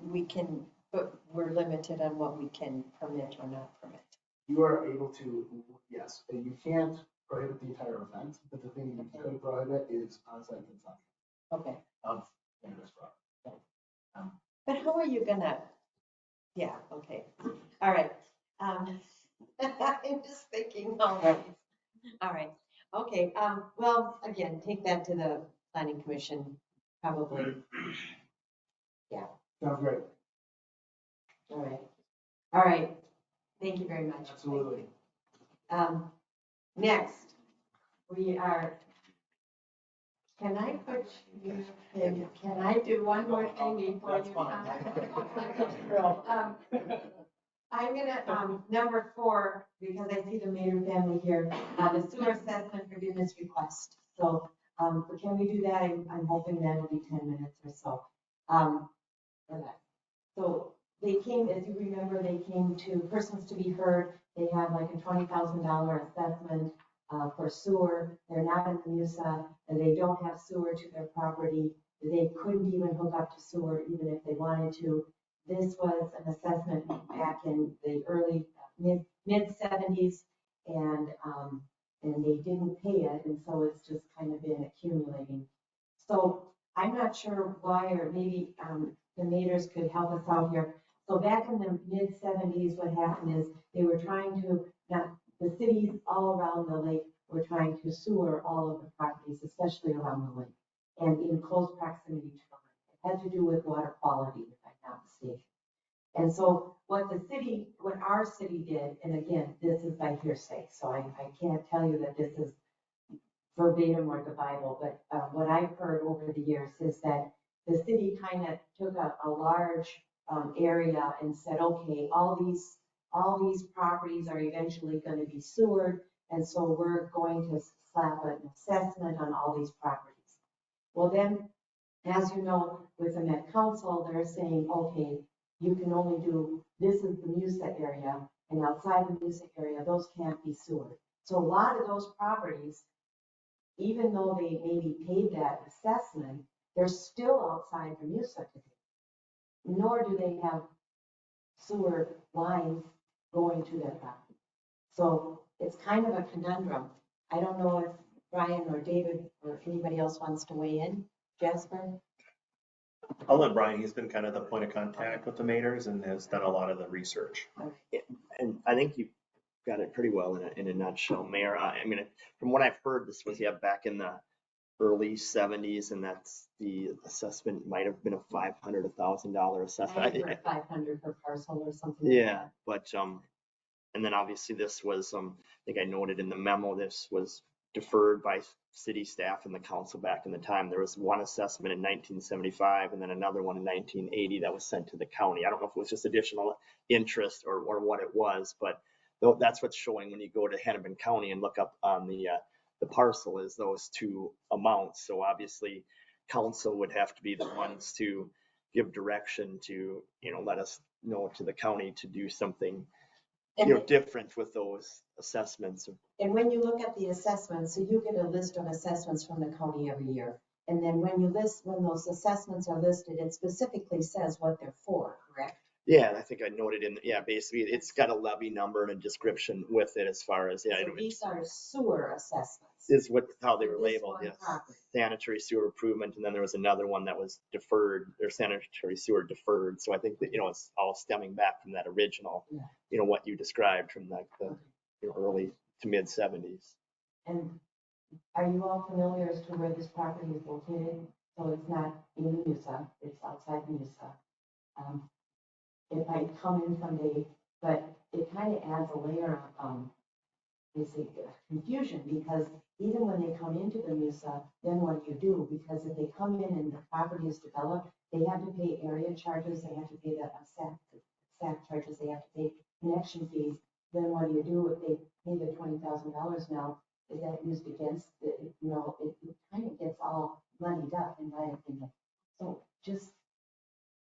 but we're limited on what we can permit or not permit. You are able to, yes, and you can't prohibit the entire event, but the thing you could prohibit is on-site consumption Okay, of cannabis products. but how are you gonna, yeah, okay, all right. I'm just thinking, all right, okay, well, again, take that to the planning commission, probably, Sounds great. all right, thank you very much. Absolutely. Next, we are, can I put you, can I do one more thing before That's you fine. come? I'm gonna, number 4, because I see the Mayer family here, the sewer assessment forgiveness request. So, can we do that? I'm hoping that'll be 10 minutes or so. For that. So they came, as you remember, they came to persons to be heard. They had like a $20,000 assessment for sewer. They're not in the MUSA, and they don't have sewer to their property. They couldn't even hook up to sewer even if they wanted to. This was an assessment back in the early, mid 70s, and they didn't pay it, and so it's just kind of been accumulating. So I'm not sure why, or maybe the Maters could help us out here. So back in the mid 70s, what happened is they were trying to, the cities all around the lake were trying to sewer all of the properties, especially around the lake, and in close proximity to the lake. It had to do with water quality, if I'm not mistaken. And so what our city did, and again, this is by hearsay, so I can't tell you that this is verbatim or the Bible, but what I've heard over the years is that the city kind of took a large area and said, okay, all these properties are eventually going to be sewered, and so we're going to slap an assessment on all these properties. Well, then, as you know, with the Met Council, they're saying, okay, you can only do, this is the MUSA area, and outside the MUSA area, those can't be sewered. So a lot of those properties, even though they maybe paid that assessment, they're still outside the MUSA today. Nor do they have sewer lines going to their property. So it's kind of a conundrum. I don't know if Brian or David or anybody else wants to weigh in. Jasper? I'll let Brian, he's been kind of the point of contact with the Maters and has done a lot of the research. And I think you got it pretty well in a nutshell, Mayor. I mean, from what I've heard, this was back in the early 70s, and that's the assessment might have been a $500, $1,000 assessment. I heard 500 per parcel or something. Yeah, but and then obviously this was I think I noted in the memo, this was deferred by city staff and the council back in the time. There was one assessment in 1975 and then another one in 1980 that was sent to the county. I don't know if it was just additional interest or what it was, but that's what's showing when you go to Hennepin County and look up on the parcel is those two amounts. So obviously council would have to be the ones to give direction to, let us know to the county to do something different with those assessments. And when you look at the assessments, so you get a list of assessments from the county every year. And then when those assessments are listed, it specifically says what they're for, correct? Yeah, I think I noted basically it's got a levy number and a description with it as far as, So these are sewer assessments. Is how they were This labeled, one yes. property. Sanitary sewer improvement, and then there was another one that was deferred, or sanitary sewer deferred. So I think that, it's all stemming back from that original, what you described from like the early to mid 70s. And are you all familiar as to where this property is located? So it's not in the MUSA, it's outside the MUSA. It might come in someday, but it kind of adds a layer of confusion, because even when they come into the MUSA, then what do you do? Because if they come in and the property is developed, they have to pay area charges, they have to pay the SAC charges, they have to pay connection fees, then what do you do if they pay the $20,000 now? Is that used against, it kind of gets all muddied up in my opinion. So just,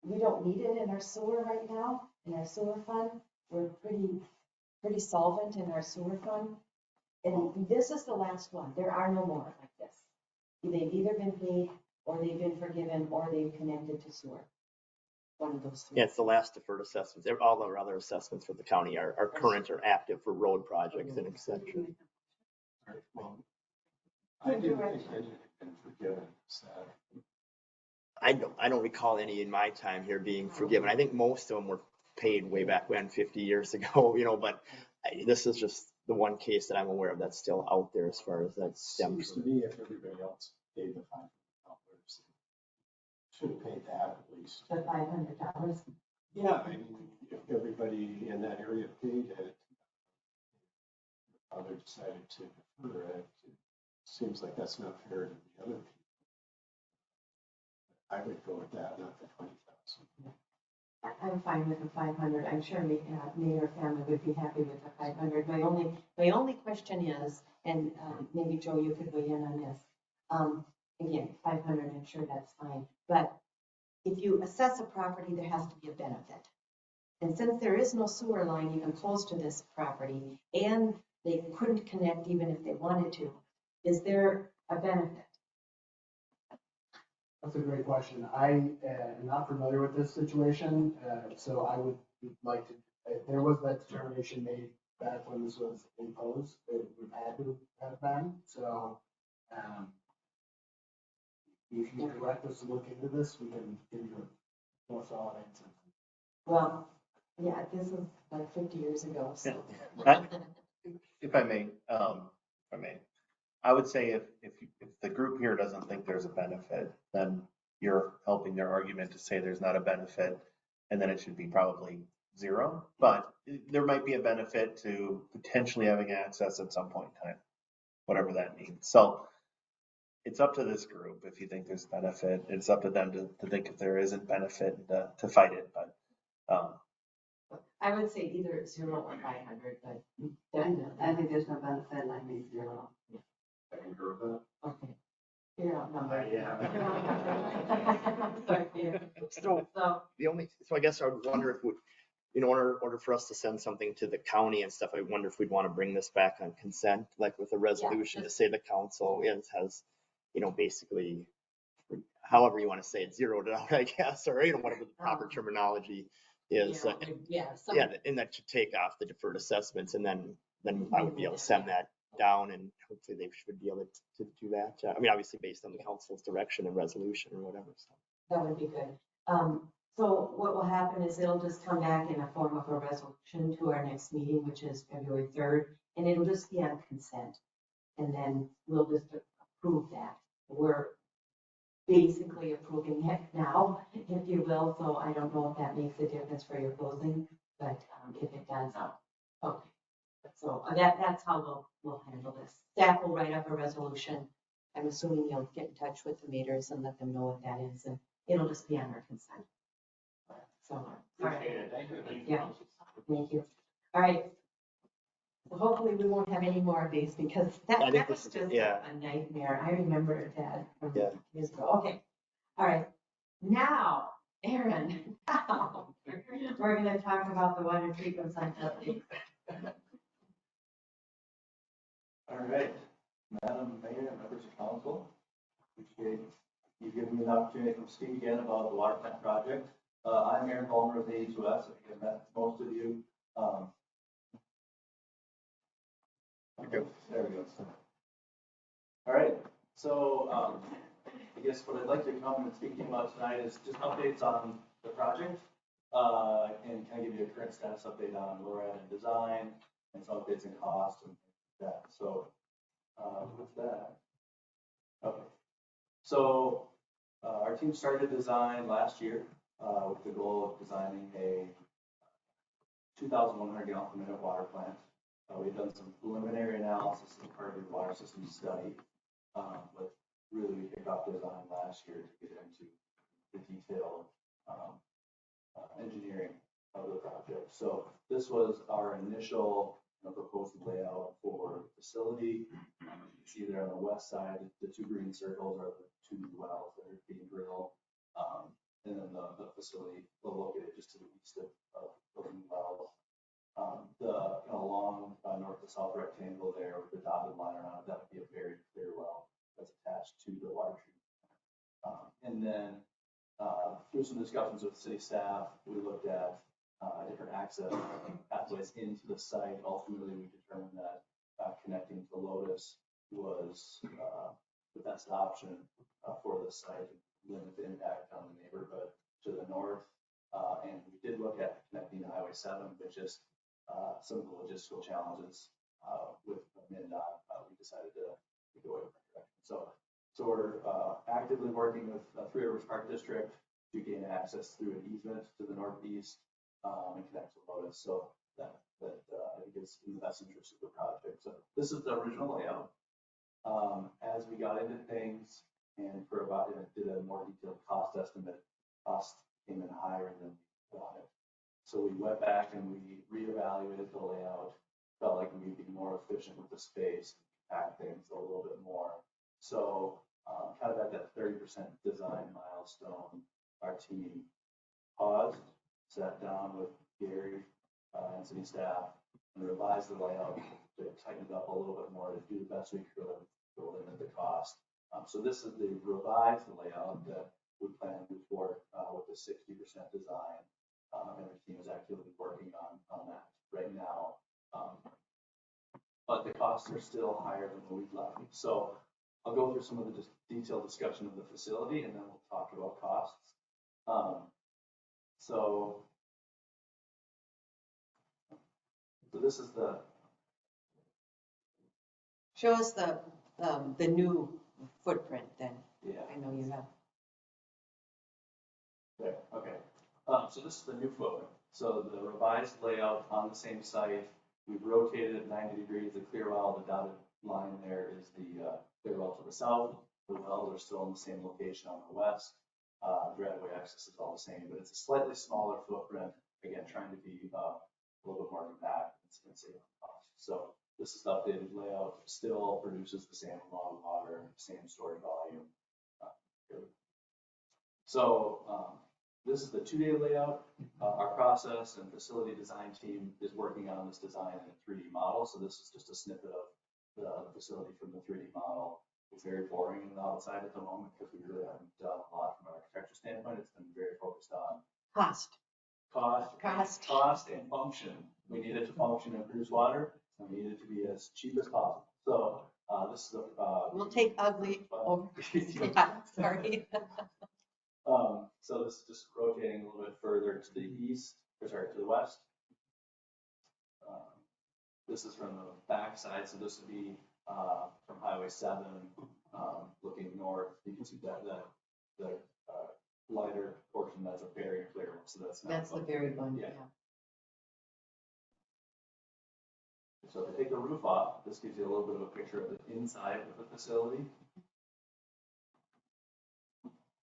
we don't need it in our sewer right now, in our sewer fund. We're pretty solvent in our sewer fund. And this is the last one. There are no more like this. They've either been paid, or they've been forgiven, or they've connected to sewer. One of those three. Yeah, it's the last deferred assessments. All our other assessments for the county are current or active for road projects and et cetera. Well, I didn't think any had been forgiven, so. I don't recall any in my time here being forgiven. I think most of them were paid way back when, 50 years ago, but this is just the one case that I'm aware of that's still out there as far as that stems Seems to from. me if everybody else paid the $500, should have paid that at least. The $500. Yeah, I mean, if everybody in that area paid it, other decided to defer it, it seems like that's not fair to the other people. I would go with that, not the 20,000. I'm fine with the 500. I'm sure Mayor family would be happy with the 500. My only question is, and maybe Joe, you could weigh in on this. Again, 500, I'm sure that's fine. But if you assess a property, there has to be a benefit. And since there is no sewer line even close to this property, and they couldn't connect even if they wanted to, is there a benefit? That's a great question. I am not familiar with this situation, so I would like to, if there was that determination made back when this was imposed, it would have to have been. So if you direct us to look into this, we can give you a more solid answer. Well, yeah, this is like 50 years ago, so. If I may, I would say if the group here doesn't think there's a benefit, then you're helping their argument to say there's not a benefit, and then it should be probably zero. But there might be a benefit to potentially having access at some point in time, whatever that means. So it's up to this group if you think there's benefit. It's up to them to think if there isn't benefit and to fight it. But I would say either 0 or 500, but definitely. I think there's no benefit, and I think 0. I can agree with that. Okay. Figure out number. Yeah. Sorry, Peter. So I guess I would wonder if in order for us to send something to the county and stuff, I wonder if we'd want to bring this back on consent, like with a resolution to say the council has, basically, however you want to say it, zeroed out, I guess, or, whatever the proper terminology is. And that should take off the deferred assessments, and then I would be able to send that down, and hopefully they should be able to do that. I mean, obviously based on the council's direction and resolution or whatever. So. That would be good. So what will happen is it'll just come back in a form of a resolution to our next meeting, which is February 3rd, and it'll just be on consent. And then we'll just approve that. We're basically approving it now, if you will. So I don't know if that makes a difference for your closing, but if it does, okay. So that's how we'll handle this. Staff will write up a resolution. I'm assuming you'll get in touch with the meters and let them know what that is, and it'll just be on our consent. So, all right. Thank you. Yeah, thank you. All right. So hopefully we won't have any more of these, because that was just a nightmare. I remember that from years ago. Okay. All right. Now, Aaron, we're going to talk about the water treatment plant update. All right, Madam Mayor and members of council, appreciate you giving me the opportunity to speak again about the water plant project. I'm Aaron Palmer of the A2S. I've met most of you. There we go. All right, so I guess what I'd like to come and speak to you about tonight is just updates on the project, and kind of give you a current status update on where we're at in design and some updates in cost and that. So with that, okay. So our team started design last year with the goal of designing a 2,100 gallon per minute water plant. We've done some preliminary analysis as part of the water system study, but really we kicked off design last year to get into the detail of engineering. of the project. So this was our initial proposed layout for the facility. You see there on the west side, the two green circles are the two wells that are being drilled. And then the facility located just to the east of the new wells. The long north to south rectangle there with the dotted line around it, that would be a very clear well that's attached to the water treatment. And then through some discussions with city staff, we looked at different access pathways into the site. Ultimately, we determined that connecting to Lotus was the best option for the site, limit the impact on the neighborhood to the north. And we did look at connecting to Highway 7, but just some of the logistical challenges with MnDOT, we decided to go a different direction. So we're actively working with Three Rivers Park District to gain access through an easement to the northeast and connect to Lotus. So that I think is in the best interest of the project. So this is the original layout. As we got into things and did a more detailed cost estimate, cost came in higher than we thought it. So we went back and we reevaluated the layout, felt like we'd be more efficient with the space, pack things a little bit more. So kind of at that 30% design milestone, our team paused, sat down with Gary and city staff and revised the layout to tighten it up a little bit more to do the best we could to limit the cost. So this is the revised layout that we plan to move forward with the 60% design. And our team is actively working on that right now. But the costs are still higher than what we'd like. So I'll go through some of the detailed discussion of the facility and then we'll talk about costs. So this is the. Show us the new footprint then. Yeah. I know you have. There, okay. So this is the new footprint. So the revised layout on the same site, we've rotated it 90 degrees. The clear well, the dotted line there is the clear well to the south. The wells are still in the same location on the west. Driveway access is all the same, but it's a slightly smaller footprint. Again, trying to be a little bit more compact and save on cost. So this is the updated layout. Still produces the same amount of water, same storage volume. So this is the 2-day layout. Our process and facility design team is working on this design in a 3D model. So this is just a snippet of the facility from the 3D model. It's very boring on the outside at the moment because we really haven't done a lot from an architecture standpoint. It's been very focused on Cost. Cost and function. We need it to function and produce water, and we need it to be as cheap as possible. So this is a. We'll take ugly over. Yeah, sorry. So this is just rotating a little bit further to the east, or sorry, to the west. This is from the back side, so this would be from Highway 7, looking north. You can see that the lighter portion, that's a very clear one, so that's not. That's the very one, yeah. So to take the roof off, this gives you a little bit of a picture of the inside of the facility.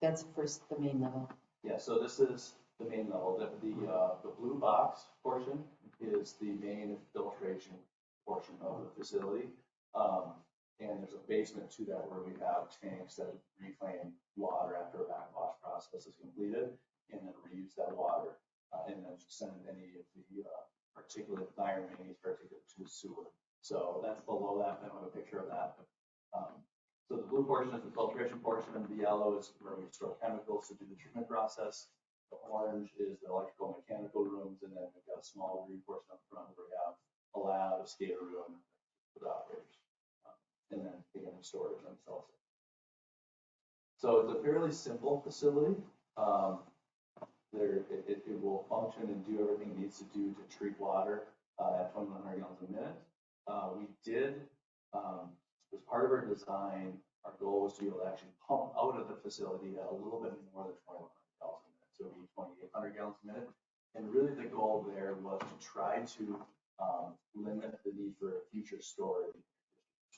That's first the main level. Yeah, so this is the main level. The blue box portion is the main filtration portion of the facility. And there's a basement to that where we have tanks that reclaim water after a backwash process is completed and then reuse that water and then send any of the particulate iron manganese particulate to the sewer. So that's below that. I don't have a picture of that. So the blue portion is the filtration portion, and the yellow is where we store chemicals to do the treatment process. The orange is the electrical and mechanical rooms, and then we've got a small green portion up front where we have a lab, a skater room for the operators, and then again the storage themselves. So it's a fairly simple facility. It will function and do everything it needs to do to treat water at 2,100 gallons a minute. We did. As part of our design, our goal was to be able to actually pump out of the facility at a little bit more than 2,100 gallons a minute. So it would be 2,800 gallons a minute. And really the goal there was to try to limit the need for a future storage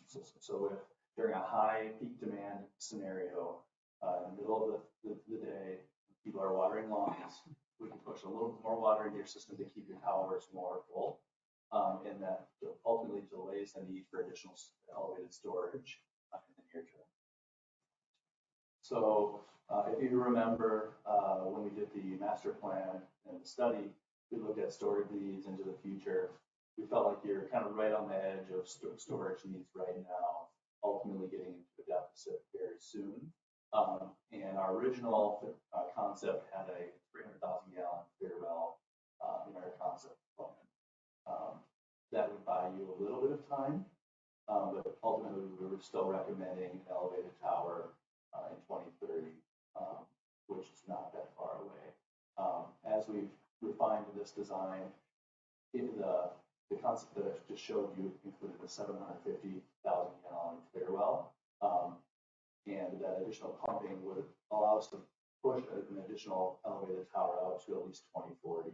system. So if during a high peak demand scenario, in the middle of the day, people are watering lawns, we can push a little bit more water into your system to keep your towers more full. And that ultimately delays the need for additional elevated storage in the near term. So if you remember, when we did the master plan and the study, we looked at storage needs into the future. We felt like you're kind of right on the edge of storage needs right now, ultimately getting into a deficit very soon. And our original concept had a 300,000 gallon clear well in our concept plan. That would buy you a little bit of time, but ultimately we were still recommending an elevated tower in 2030, which is not that far away. As we've refined this design, the concept that I just showed you included a 750,000 gallon clear well. And that additional pumping would allow us to push an additional elevated tower out to at least 2040.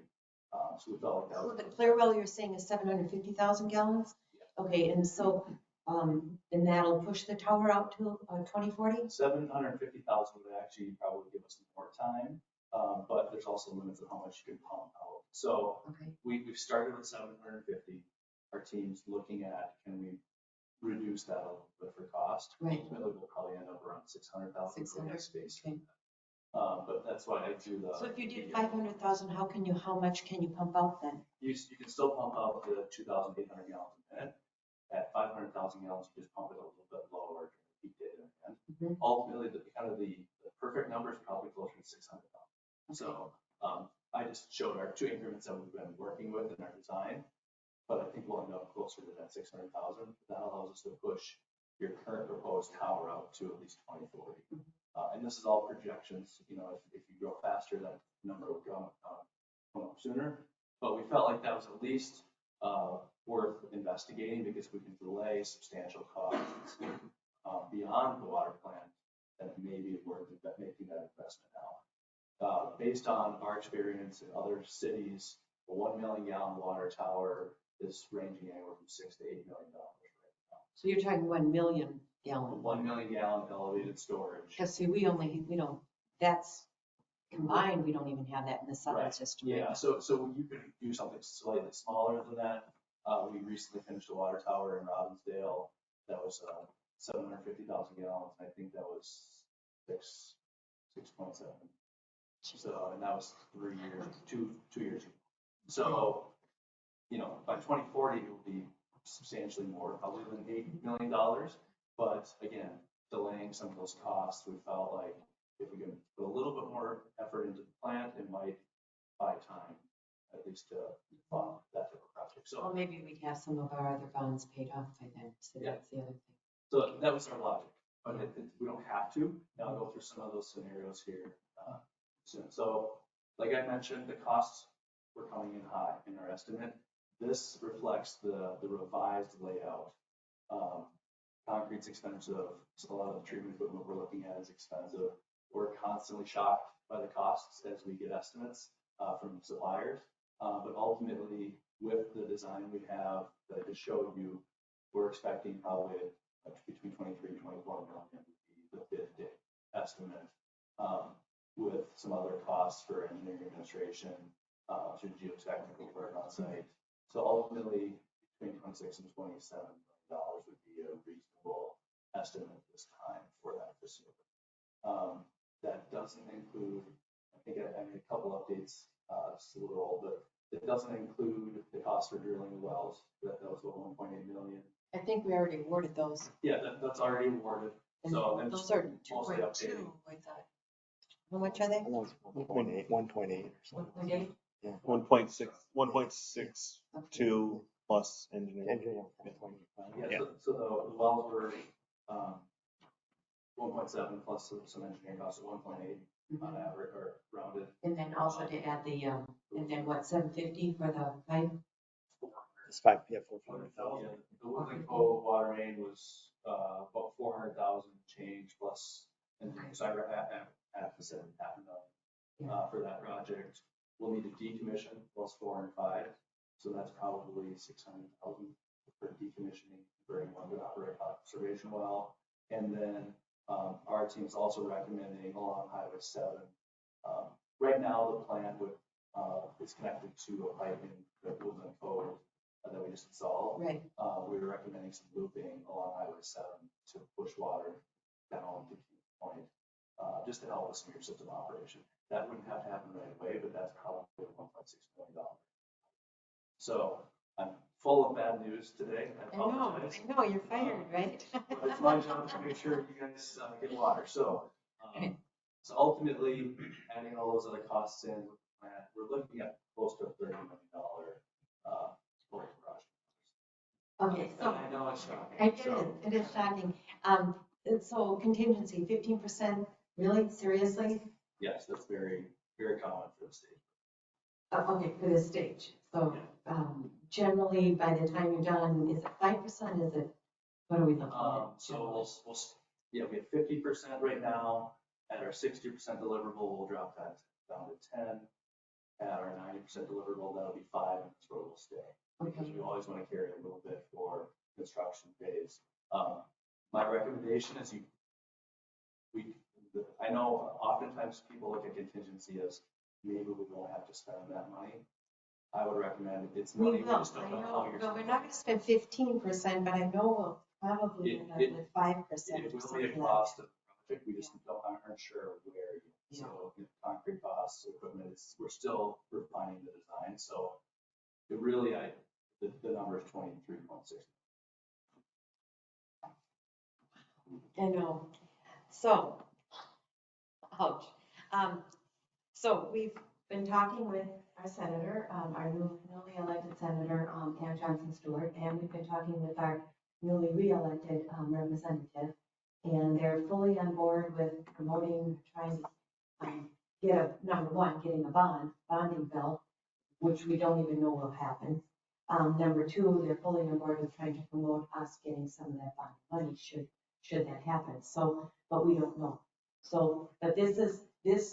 So we felt like that So was. the clear well you're saying is 750,000 gallons? Okay, and so, and that'll push the tower out to 2040? 750,000 would actually probably give us more time, but there's also limits on how much you can pump out. So Okay. we've started with 750. Our team's looking at, can we reduce that a little bit for cost? Right. Ultimately, we'll probably end up around 600,000 for next space. Okay. But that's why I do the. So if you did 500,000, how much can you pump out then? You can still pump out the 2,800 gallons a minute. At 500,000 gallons, you just pump it a little bit lower to keep it in. Mhm. Ultimately, the perfect number is probably closer to 600,000. So I just showed our two increments that we've been working with in our design, but I think we'll end up closer to that 600,000. That allows us to push your current proposed tower out to at least 2040. And this is all projections. You know, if you grow faster, that number will come up sooner. But we felt like that was at least worth investigating because we can delay substantial costs beyond the water plant, and it may be worth making that investment now. Based on our experience in other cities, a 1 million gallon water tower is ranging anywhere from $6 to $8 million right now. So you're talking 1 million gallon. 1 million gallon elevated storage. Because see, we only, that's combined, we don't even have that in the southern Right. system. Yeah, so you could do something slightly smaller than that. We recently finished a water tower in Robbinsdale that was 750,000 gallons. I think that was 6.7. So, and that was 3 years, two years ago. So, by 2040, it will be substantially more, probably than $8 million. But again, delaying some of those costs, we felt like if we can put a little bit more effort into the plant, it might buy time, at least to fund that type of project. So, Well, maybe we'd have some of our other bonds paid off by then, so that's the other thing. so that was our logic, but we don't have to. Now I'll go through some of those scenarios here soon. So, like I mentioned, the costs were coming in high in our estimate. This reflects the revised layout. Concrete's expensive, so a lot of the treatment equipment we're looking at is expensive. We're constantly shocked by the costs as we get estimates from suppliers. But ultimately, with the design we have that I just showed you, we're expecting probably between 23 and 24 million would be the bid estimate, with some other costs for engineering administration, through geotechnical work on site. So ultimately, between 26 and 27 million dollars would be a reasonable estimate at this time for that facility. That doesn't include, I think I made a couple updates, it's a little old, but it doesn't include the cost for drilling the wells. That was the 1.8 million. I think we already awarded those. Yeah, that's already awarded. And So and those are mostly 2.2, updating. I thought. How much are they? 1.8 or something. 1.8? 1.62 plus engineering. Yeah, so the wells were 1.7 plus some engineering costs of 1.8 on average or rounded. And then also to add the, and then what, 750 for the pipe? It's 400,000. Yeah, the Woodland Cove water main was about 400,000 change plus, and so I have to say half a million for that project. We'll need to decommission plus 4 and 5, so that's probably 600,000 for decommissioning, bringing one to operate observation well, and then our team's also recommending along Highway 7. Right now, the plan would is connected to a piping that was in code that we just installed. Right. We were recommending some looping along Highway 7 to push water down to Key Point, just to help us in your system operation. That wouldn't have to happen right away, but that's probably $1.6 million. So I'm full of bad news today. I apologize. I know, you're fired, right? But it's my job to make sure you guys get water. So ultimately, adding all those other costs in, we're looking at close to a $30 million total project. Okay, so I know it's shocking. it is shocking. So contingency, 15%, really, seriously? Yes, that's very, very common for the state. Okay, for this stage. So generally, by the time you're done, is it 5%? Is it, what are we looking at? So we have 50% right now. At our 60% deliverable, we'll drop that down to 10. At our 90% deliverable, that'll be 5, and that's where we'll stay. Because we always want to carry a little bit for construction phase. My recommendation is I know oftentimes people look at contingency as maybe we won't have to spend that money. I would recommend it's money we just don't know how you're. Well, we're not going to spend 15%, but I know we'll probably end up with 5%. It will be a cost of the project. We just aren't sure where. Yeah. So concrete costs, equipment, we're still refining the design. So it really, the number is 23.6. I know. So, ouch. So we've been talking with our senator, our newly elected senator, Ann Johnson Stewart, and we've been talking with our newly re-elected representative, and they're fully on board with promoting, trying to getting a bonding bill, which we don't even know will happen. Number two, they're fully on board with trying to promote us getting some of that bond money should that happen. So, but we don't know. So, but this is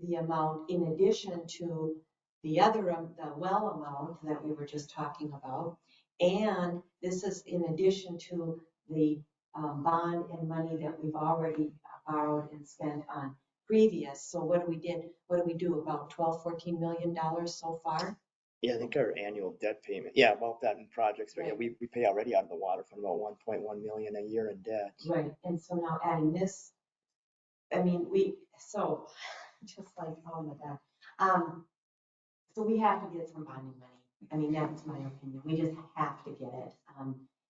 the amount in addition to the other, the well amount that we were just talking about. And this is in addition to the bond and money that we've already borrowed and spent on previous. So what do we do about $12-14 million so far? Yeah, I think our annual debt payment, about that in projects, but yeah, we pay already out of the water fund about 1.1 million a year in debt. Right, and so now adding this, I mean, so just like, oh my God. So we have to get some bonding money. I mean, that's my opinion. We just have to get it.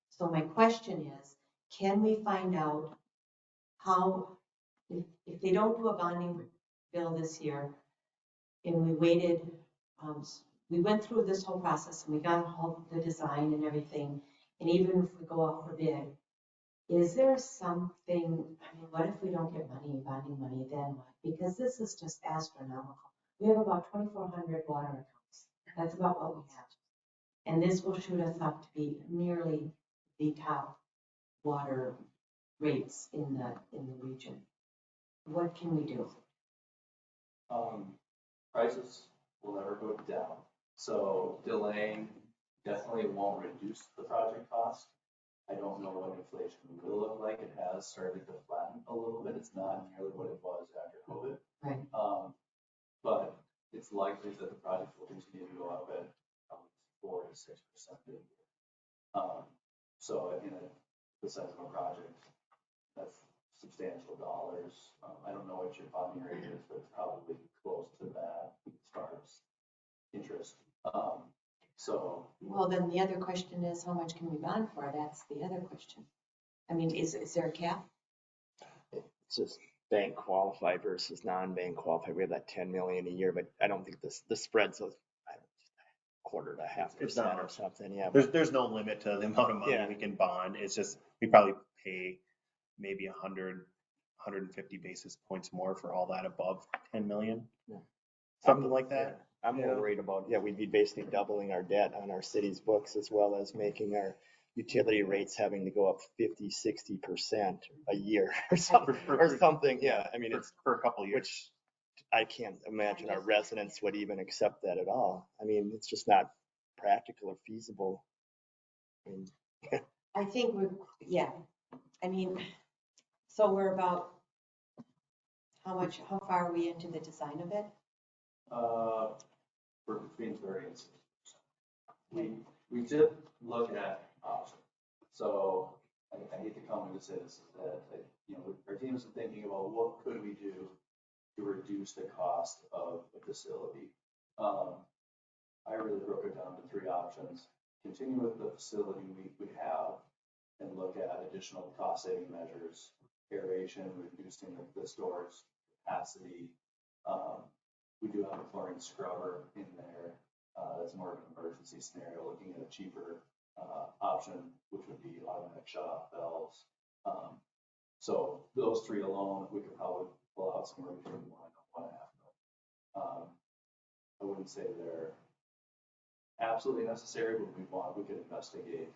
So my question is, can we find out how, if they don't do a bonding bill this year, and we waited, we went through this whole process and we got all the design and everything, and even if we go out for bid, is there something, I mean, what if we don't get bonding money, then what? Because this is just astronomical. We have about 2,400 water accounts. That's about what we have. And this will shoot us up to be nearly the top water rates in the region. What can we do? Prices will never go down. So delaying definitely won't reduce the project cost. I don't know what inflation will look like. It has started to flatten a little bit. It's not nearly what it was after COVID. Right. But it's likely that the project will continue to go up at 4 to 6% a year. So in the size of a project, that's substantial dollars. I don't know what your bonding rate is, but it's probably close to that as far as interest. Well, then the other question is, how much can we bond for? That's the other question. I mean, is there a cap? It's just bank qualified versus non-bank qualified. We have that 10 million a year, but I don't think the spread's a quarter to 0.5% or something. Yeah. There's no limit to the amount of money we can bond. It's just, we probably pay maybe 150 basis points more for all that above 10 million. Yeah. Something like that. I'm more worried about, we'd be basically doubling our debt on our city's books, as well as making our utility rates having to go up 50-60% a year or something. Yeah, I mean, it's for a couple of years. Which I can't imagine our residents would even accept that at all. I mean, it's just not practical or feasible. I mean, I think I mean, so we're about, how far are we into the design of it? For between 30 and 60%. We did look at options. So I hate to come in to say this, is that, you know, our team is thinking about what could we do to reduce the cost of the facility. I really broke it down to 3 options. Continue with the facility we have and look at additional cost saving measures, aeration, reducing the storage capacity. We do have a chlorine scrubber in there. That's more of an emergency scenario, looking at a cheaper option, which would be automatic shut-off valves. So those 3 alone, we could probably pull out somewhere between 1 and 1.5 million. I wouldn't say they're absolutely necessary, but we could investigate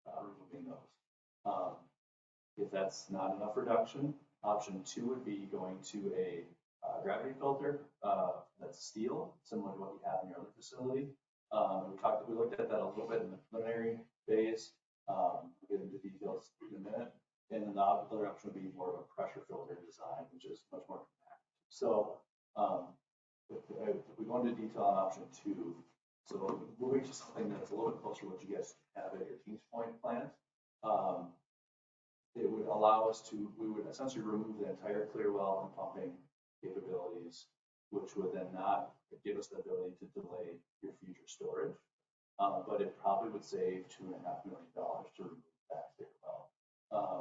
removing those. If that's not enough reduction, option 2 would be going to a gravity filter that's steel, similar to what you have in your other facility. We looked at that a little bit in the preliminary phase. We'll get into details in a minute. And then the other option would be more of a pressure filter design, which is much more compact. So if we go into detail on option 2, so moving to something that's a little bit closer to what you guys have at your Kings Point plant, it would allow us to, we would essentially remove the entire clear well and pumping capabilities, which would then not give us the ability to delay your future storage. But it probably would save $2.5 million to remove that clear well.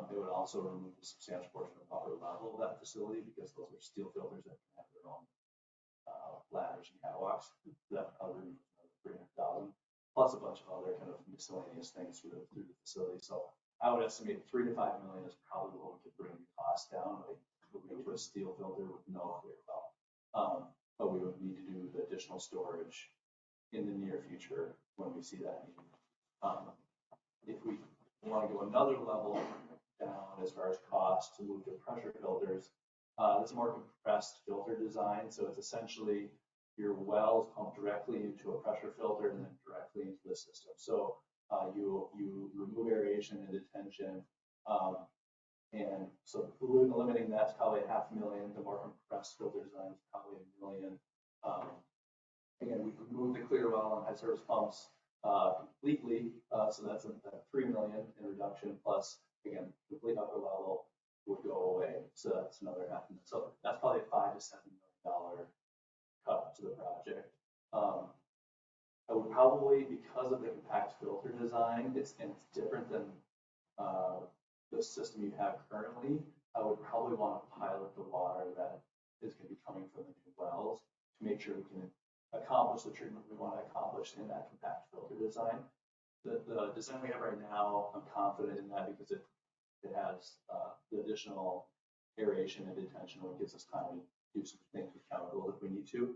It would also remove a substantial portion of the upper level of that facility because those are steel filters that can have their own ladders and catwalks. That probably removes another $300,000 plus a bunch of other kind of miscellaneous things through the facility. So I would estimate $3 to $5 million is probably what we could bring the cost down, like moving to a steel filter with no clear well. But we would need to do the additional storage in the near future when we see that need. If we want to go another level down as far as cost to move to pressure filters, it's a more compressed filter design. So it's essentially your wells pumped directly into a pressure filter and then directly into the system. So you remove aeration and detention. And so eliminating that's probably $500,000. The more compressed filter design is probably $1 million. Again, we remove the clear well and high service pumps completely. So that's a $3 million in reduction plus, again, complete upper level would go away. So that's another $500,000. So that's probably a $5 to $7 million cut to the project. I would probably, because of the compact filter design, it's different than the system you have currently. I would probably want to pilot the water that is going to be coming from the new wells to make sure we can accomplish the treatment we want to accomplish in that compact filter design. The design we have right now, I'm confident in that because it has the additional aeration and detention, which gives us time to do some things with chemicals if we need to.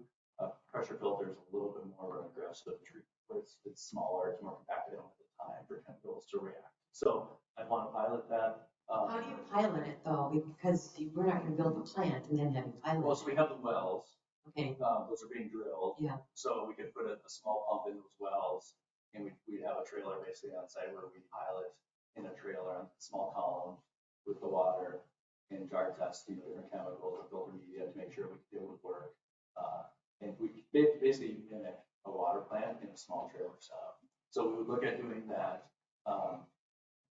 Pressure filter is a little bit more of an aggressive treatment, where it's smaller, it's more compact, they don't have the time for chemicals to react. So I want to pilot that. How do you pilot it though? Because we're not going to build the plant and then have you pilot. Well, so we have the wells. Okay. Those are being drilled. Yeah. So we could put a small pump in those wells, and we'd have a trailer basically on site where we pilot in a trailer on a small column with the water and jar test different chemicals or filter media to make sure it would work. And we basically mimic a water plant in a small trailer setup. So we would look at doing that.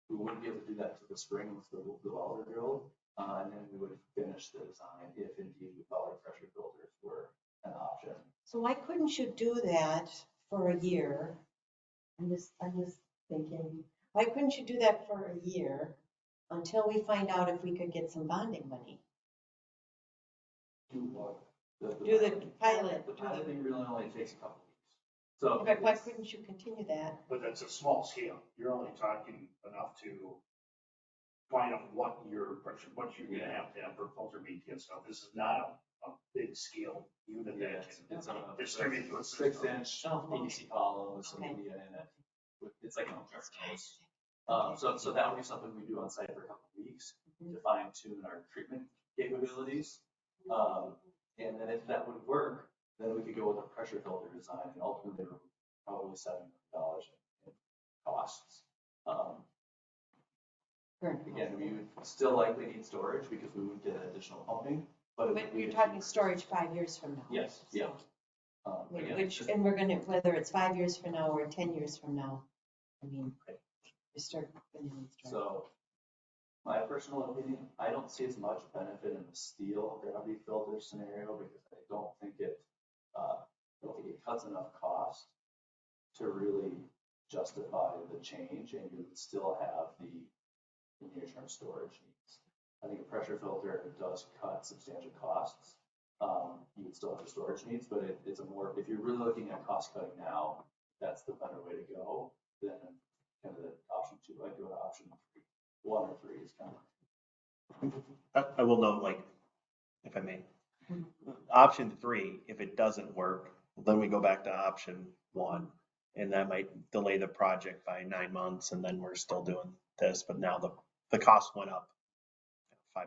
We wouldn't be able to do that until the spring once the wells are drilled. And then we would finish the design if indeed we thought our pressure filters were an option. So why couldn't you do that for a year? I'm just thinking, why couldn't you do that for a year until we find out if we could get some bonding money? Do what? Do the pilot. The piloting really only takes a couple weeks. So. But why couldn't you continue that? But that's a small scale. You're only talking enough to find out what you're gonna have for filter media and stuff. This is not a big scale unit that It's can a distribute to a system. 6-inch PVC column with some media in it. It's like an so that would be something we do on site for a couple of weeks to fine tune our treatment capabilities. And then if that would work, then we could go with a pressure filter design and ultimately probably $7 million in costs. Again, we would still likely need storage because we would get additional pumping. But You're talking storage 5 years from now. Yes, yeah. Again, Which, and we're gonna, whether it's 5 years from now or 10 years from now, I mean, we start. So, my personal opinion, I don't see as much benefit in the steel gravity filter scenario because I don't think it cuts enough cost to really justify the change, and you would still have the near-term storage needs. I think a pressure filter does cut substantial costs. You would still have the storage needs, but it's a more, if you're really looking at cost cutting now, that's the better way to go than kind of the option 2. I'd go to option 3. 1 or 3 is kind of. I will note, like, if I may, option 3, if it doesn't work, then we go back to option 1, and that might delay the project by 9 months, and then we're still doing this, but now the cost went up 5%.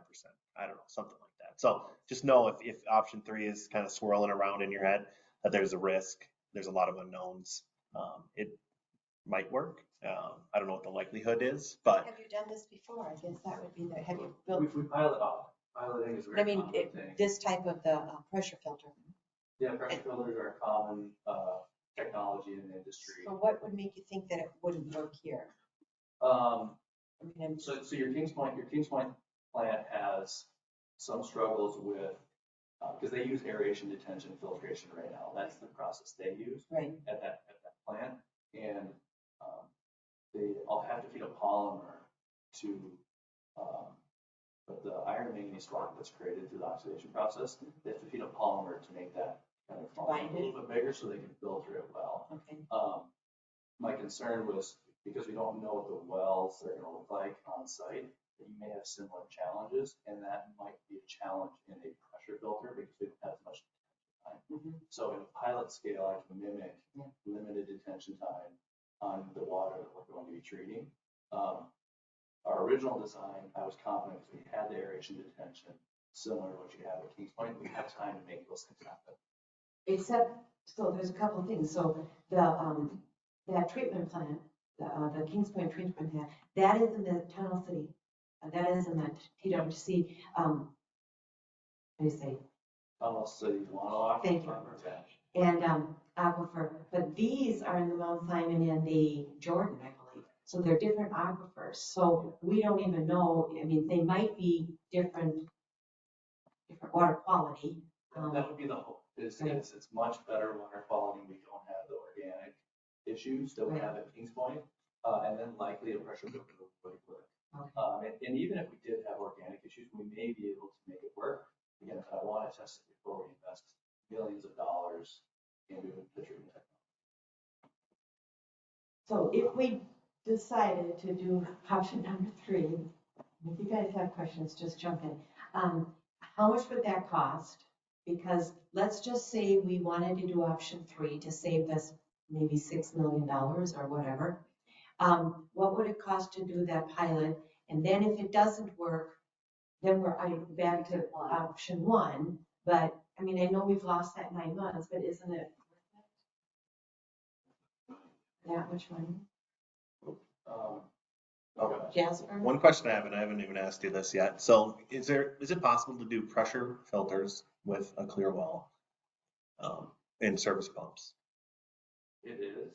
I don't know, something like that. So just know if option 3 is kind of swirling around in your head, that there's a risk, there's a lot of unknowns. It might work. I don't know what the likelihood is, but Have you done this before? I guess that would be the, have you built, We pilot off. Piloting is a very I mean, common thing. this type of the pressure filter. Yeah, pressure filters are a common technology in the industry. So what would make you think that it wouldn't work here? I mean, I'm just- So your Kings Point plant has some struggles with, because they use aeration detention filtration right now. That's the process they use Right. at that plant. And I'll have to feed a polymer to, but the iron manganese swap that's created through the oxidation process, they have to feed a polymer to make that kind of a little bit bigger so they can filter it well. Okay. My concern was because we don't know what the wells are gonna look like on site, that you may have similar challenges, and that might be a challenge in a pressure filter because we don't have as much detention time. So in a pilot scale, I can mimic limited detention time on the water that we're going to be treating. Our original design, I was confident because we had the aeration detention, similar to what you have at Kings Point. We have time to make those things happen. Except, so there's a couple of things. So that treatment plant, the Kings Point treatment plant, that is in the Tunnel City. That is in the TWC, what do you say? Tunnel City, Guanajuato. Thank you. And aquifer, but these are in the Mount Simon and the Jordan, I believe. So they're different aquifers. So we don't even know, I mean, they might be different water quality. That would be the hope. It's much better water quality. We don't have the organic issues that we have at Kings Point, and then likely a pressure filter would work. And even if we did have organic issues, we may be able to make it work. Again, I want to test it before we invest millions of dollars into the treatment technology. So if we decided to do option number 3, if you guys have questions, just jump in. How much would that cost? Because let's just say we wanted to do option 3 to save us maybe $6 million or whatever. What would it cost to do that pilot? And then if it doesn't work, then we're back to option 1. But I mean, I know we've lost that 9 months, but isn't it that much money? Jasper? one question I have, and I haven't even asked you this yet. So is it possible to do pressure filters with a clear well in service pumps? It is.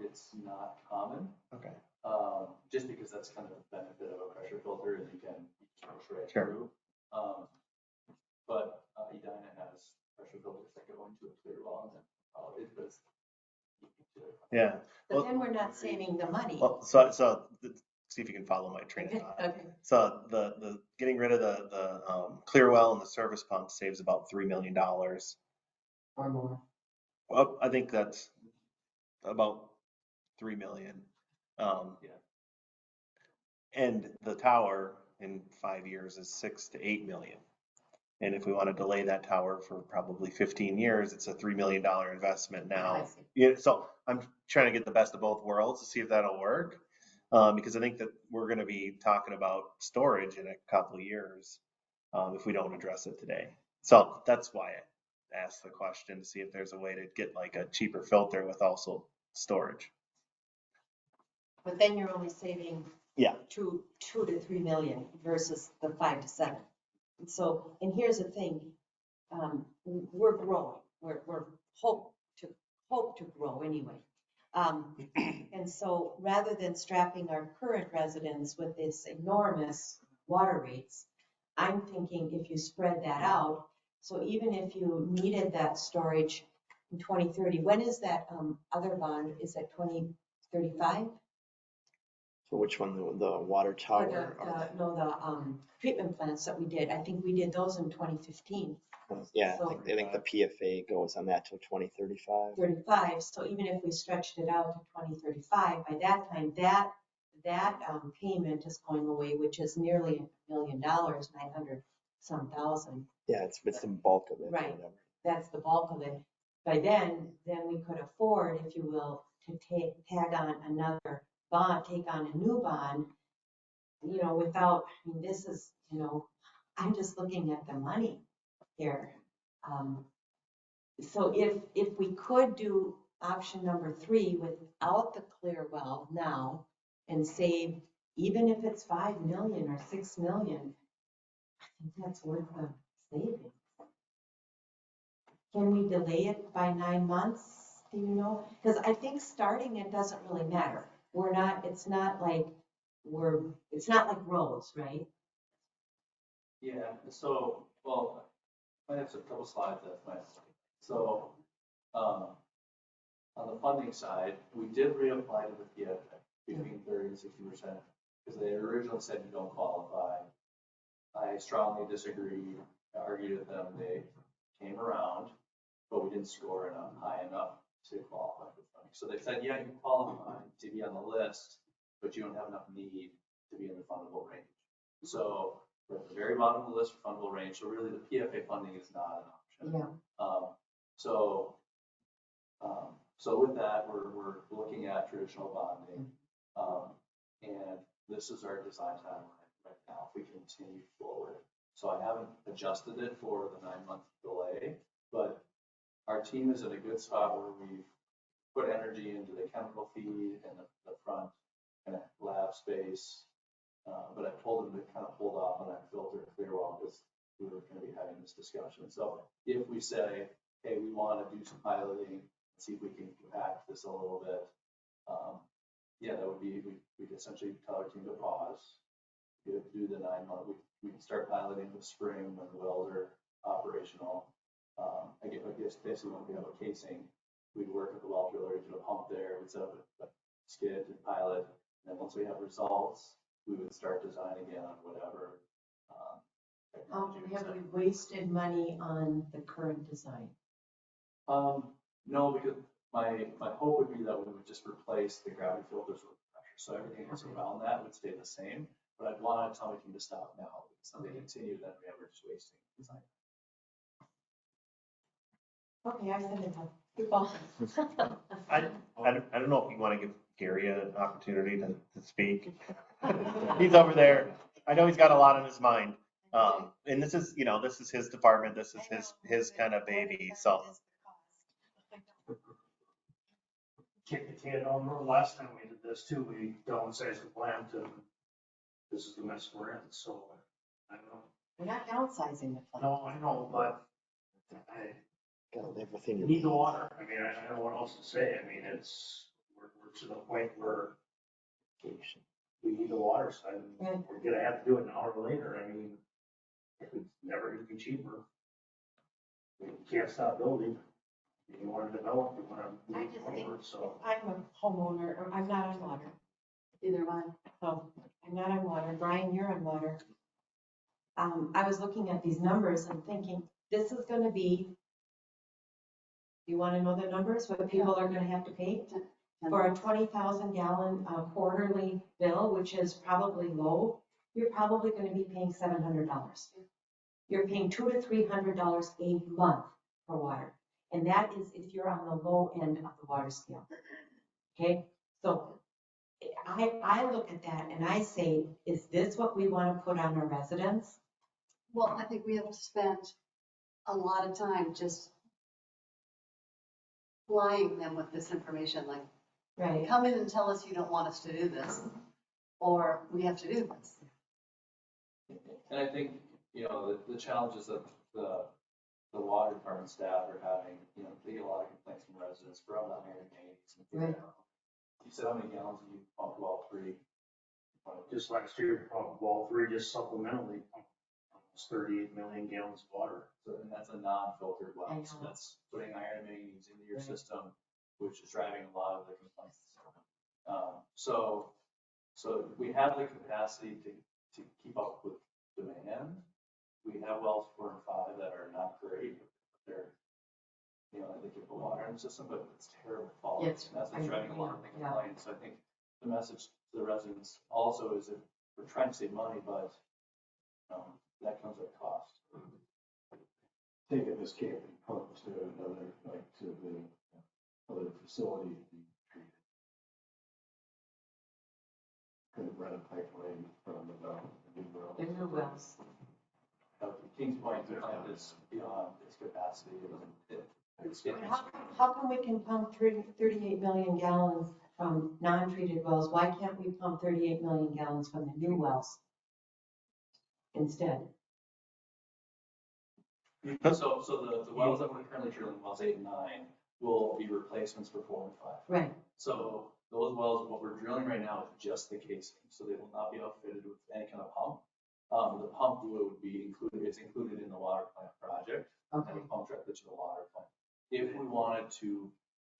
It's not common. Okay. Just because that's kind of the benefit of a pressure filter is you can push right Sure. through. But Edina has pressure filters that go into a clear well, and then it's Yeah. But then we're not saving the money. Well, so see if you can follow my train of thought. Okay. So the getting rid of the clear well and the service pump saves about $3 million. Or more. Well, I think that's about 3 million. And the tower in 5 years is 6 to 8 million. And if we want to delay that tower for probably 15 years, it's a $3 million investment now. Yeah, so I'm trying to get the best of both worlds to see if that'll work. Because I think that we're going to be talking about storage in a couple of years if we don't address it today. So that's why I asked the question to see if there's a way to get like a cheaper filter with also storage. But then you're only saving 2 to 3 million versus the 5 to 7. And so, and here's the thing, we're growing. we're hope to grow anyway. And so rather than strapping our current residents with this enormous water rates, I'm thinking if you spread that out, so even if you needed that storage in 2030, when is that other bond? Is that 2035? So which one, the water Or tower? the treatment plants that we did. I think we did those in 2015. Yeah, So- I think the PFA goes on that till 2035. 35, so even if we stretched it out to 2035, by that time, that payment is going away, which is nearly $1 million, 900 some thousand. Yeah, it's the bulk of it. or Right. whatever. That's the bulk of it. By then we could afford, if you will, to tag on another bond, take on a new bond, without, I mean, this is, I'm just looking at the money here. So if we could do option number 3 without the clear well now and save, even if it's 5 million or 6 million, I think that's worth the savings. Can we delay it by 9 months? Do you know? Because I think starting it doesn't really matter. It's not like roads, right? Yeah, so, well, I have a couple slides that might. So, on the funding side, we did reapply to the PFA between 30 and 60%, because they originally said you don't qualify. I strongly disagreed, argued with them, they came around, but we didn't score high enough to qualify for funding. So they said, yeah, you qualify to be on the list, but you don't have enough need to be in the fundable range. So we're at the very bottom of the list for fundable range, so really the PFA funding is not an option. Yeah. So with that, we're looking at traditional bonding. And this is our design timeline right now, if we continue forward. So I haven't adjusted it for the 9-month delay, but our team is in a good spot where we've put energy into the chemical feed and the front kind of lab space. But I told them to kind of hold off on that filter clear well because we were going to be having this discussion. So if we say, hey, we want to do some piloting, see if we can hack this a little bit, yeah, that would be, we'd essentially tell our team to pause, do the 9-month, we can start piloting in the spring when the wells are operational. I guess basically when we have a casing, we'd work with the well driller, do a pump there, we'd set up a skid and pilot, and then once we have results, we would start design again on whatever technology. Have we wasted money on the current design? No, because my hope would be that we would just replace the gravity filters with pressure. So everything that's around that would stay the same, but I'd want to tell my team to stop now, because if they continue, then we are just wasting design. Okay, I said it. I don't know if you want to give Gary an opportunity to speak. He's over there. I know he's got a lot on his mind. And this is his department. This is his kind of baby. So. Kick the can down the road. Last time we did this too, we downsized the plant and this is the mess we're in. So I don't know. We're not downsizing the plant. No, I know, but I Gotta live within your need the means. water. I mean, I don't know what else to say. I mean, we're to the point where we need the water side. Right. We're gonna have to do it an hour later. I mean, it's never gonna be cheaper. We can't stop building. You want to develop, you want to I move just think, forward, so. I'm a homeowner, or I'm not on water. Either am I. Oh, I'm not on water. Brian, you're on water. I was looking at these numbers and thinking, this is gonna be, you wanna know the numbers, what people are gonna have to pay? For a 20,000 gallon quarterly bill, which is probably low, you're probably gonna be paying $700. You're paying $200 to $300 a month for water. And that is if you're on the low end of the water scale. Okay, so I look at that and I say, is this what we want to put on our residents? Well, I think we have to spend a lot of time just flying them with this information, like, Right. come in and tell us you don't want us to do this, or we have to do this. And I think, the challenge is that the the water department staff are having, they get a lot of complaints from residents from the iron mains. Right. You said how many gallons you pumped well 3? Just last year, well, 3 just supplementally, almost 38 million gallons of water. So, and that's a non-filtered well, I so know. that's putting iron mains into your Right. system, which is driving a lot of the complaints. So we have the capacity to keep up with demand. We have wells 4 and 5 that are not great. They're, they get the water in the system, but it's terrible quality. Yes, And that's what's driving a lot of the yeah. complaints. So I think the message to the residents also is that we're trying to save money, but that comes at a cost. Take it, this can't be pumped to another, like to the other facility to be treated. Kind of run a pipeline from the well, the new well. In the wells. Kings Point, the plant is beyond its capacity. How come we can pump 38 million gallons from non-treated wells? Why can't we pump 38 million gallons from the new wells instead? So the wells that we're currently drilling, wells 8 and 9, will be replacements for 4 and 5. Right. So those wells, what we're drilling right now is just the casing, so they will not be outfitted with any kind of pump. The pump would be included, it's included in the water plant project. Okay. And we pump directly to the water plant. If we wanted to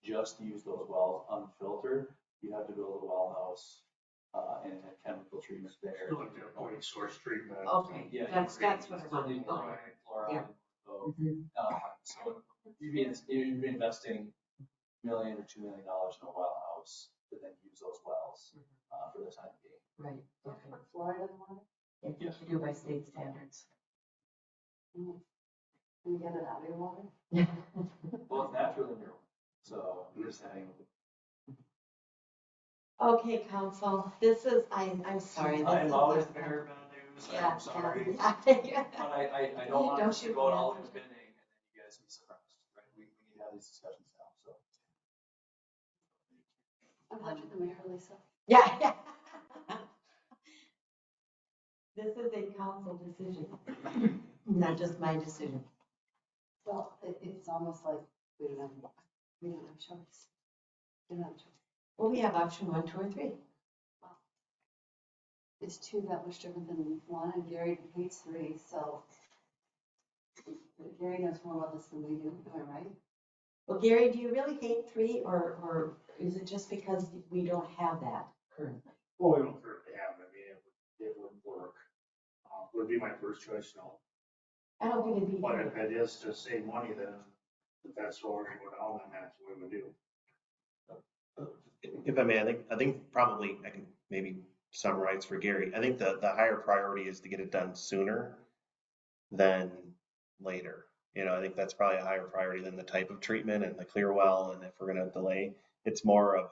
just use those wells unfiltered, you have to build a well house and have chemical treatment there. Still like a point source treatment. Okay, Yeah, that's what I still wanted. need chloride, Yeah. so, Mhm. so you'd be investing $1 million or $2 million in a well house to then use those wells for the time being. Right, okay. Florida, the water, If you do by state standards. can you get it out of your water? Well, it's natural in your, so you're saying. Okay, council, this is, I'm sorry. this I'm is always a- bearer bad news, Yeah, I'm sorry. yeah. But I don't want Don't us to shoot go me. all in spinning and then you guys be surprised, right? We need to have these discussions now, so. I'm glad you're the mayor, Lisa. Yeah. This is a council decision, not just my decision. Well, it's almost like we don't have choice. We don't have choice. Well, we have option 1, 2, or 3. Is 2 that much different than 1, and Gary hates 3, so Gary knows more about this than we do, am I right? Well, Gary, do you really hate 3, or is it just because we don't have that currently? Well, we don't currently have it. I mean, it would work. Would be my first choice, no. I don't think it'd be. But if it is to save money, then if that's what we're gonna go down, then that's what we would do. If I may, I think probably I can maybe summarize for Gary. I think the higher priority is to get it done sooner than later. I think that's probably a higher priority than the type of treatment and the clear well. And if we're going to delay, it's more of,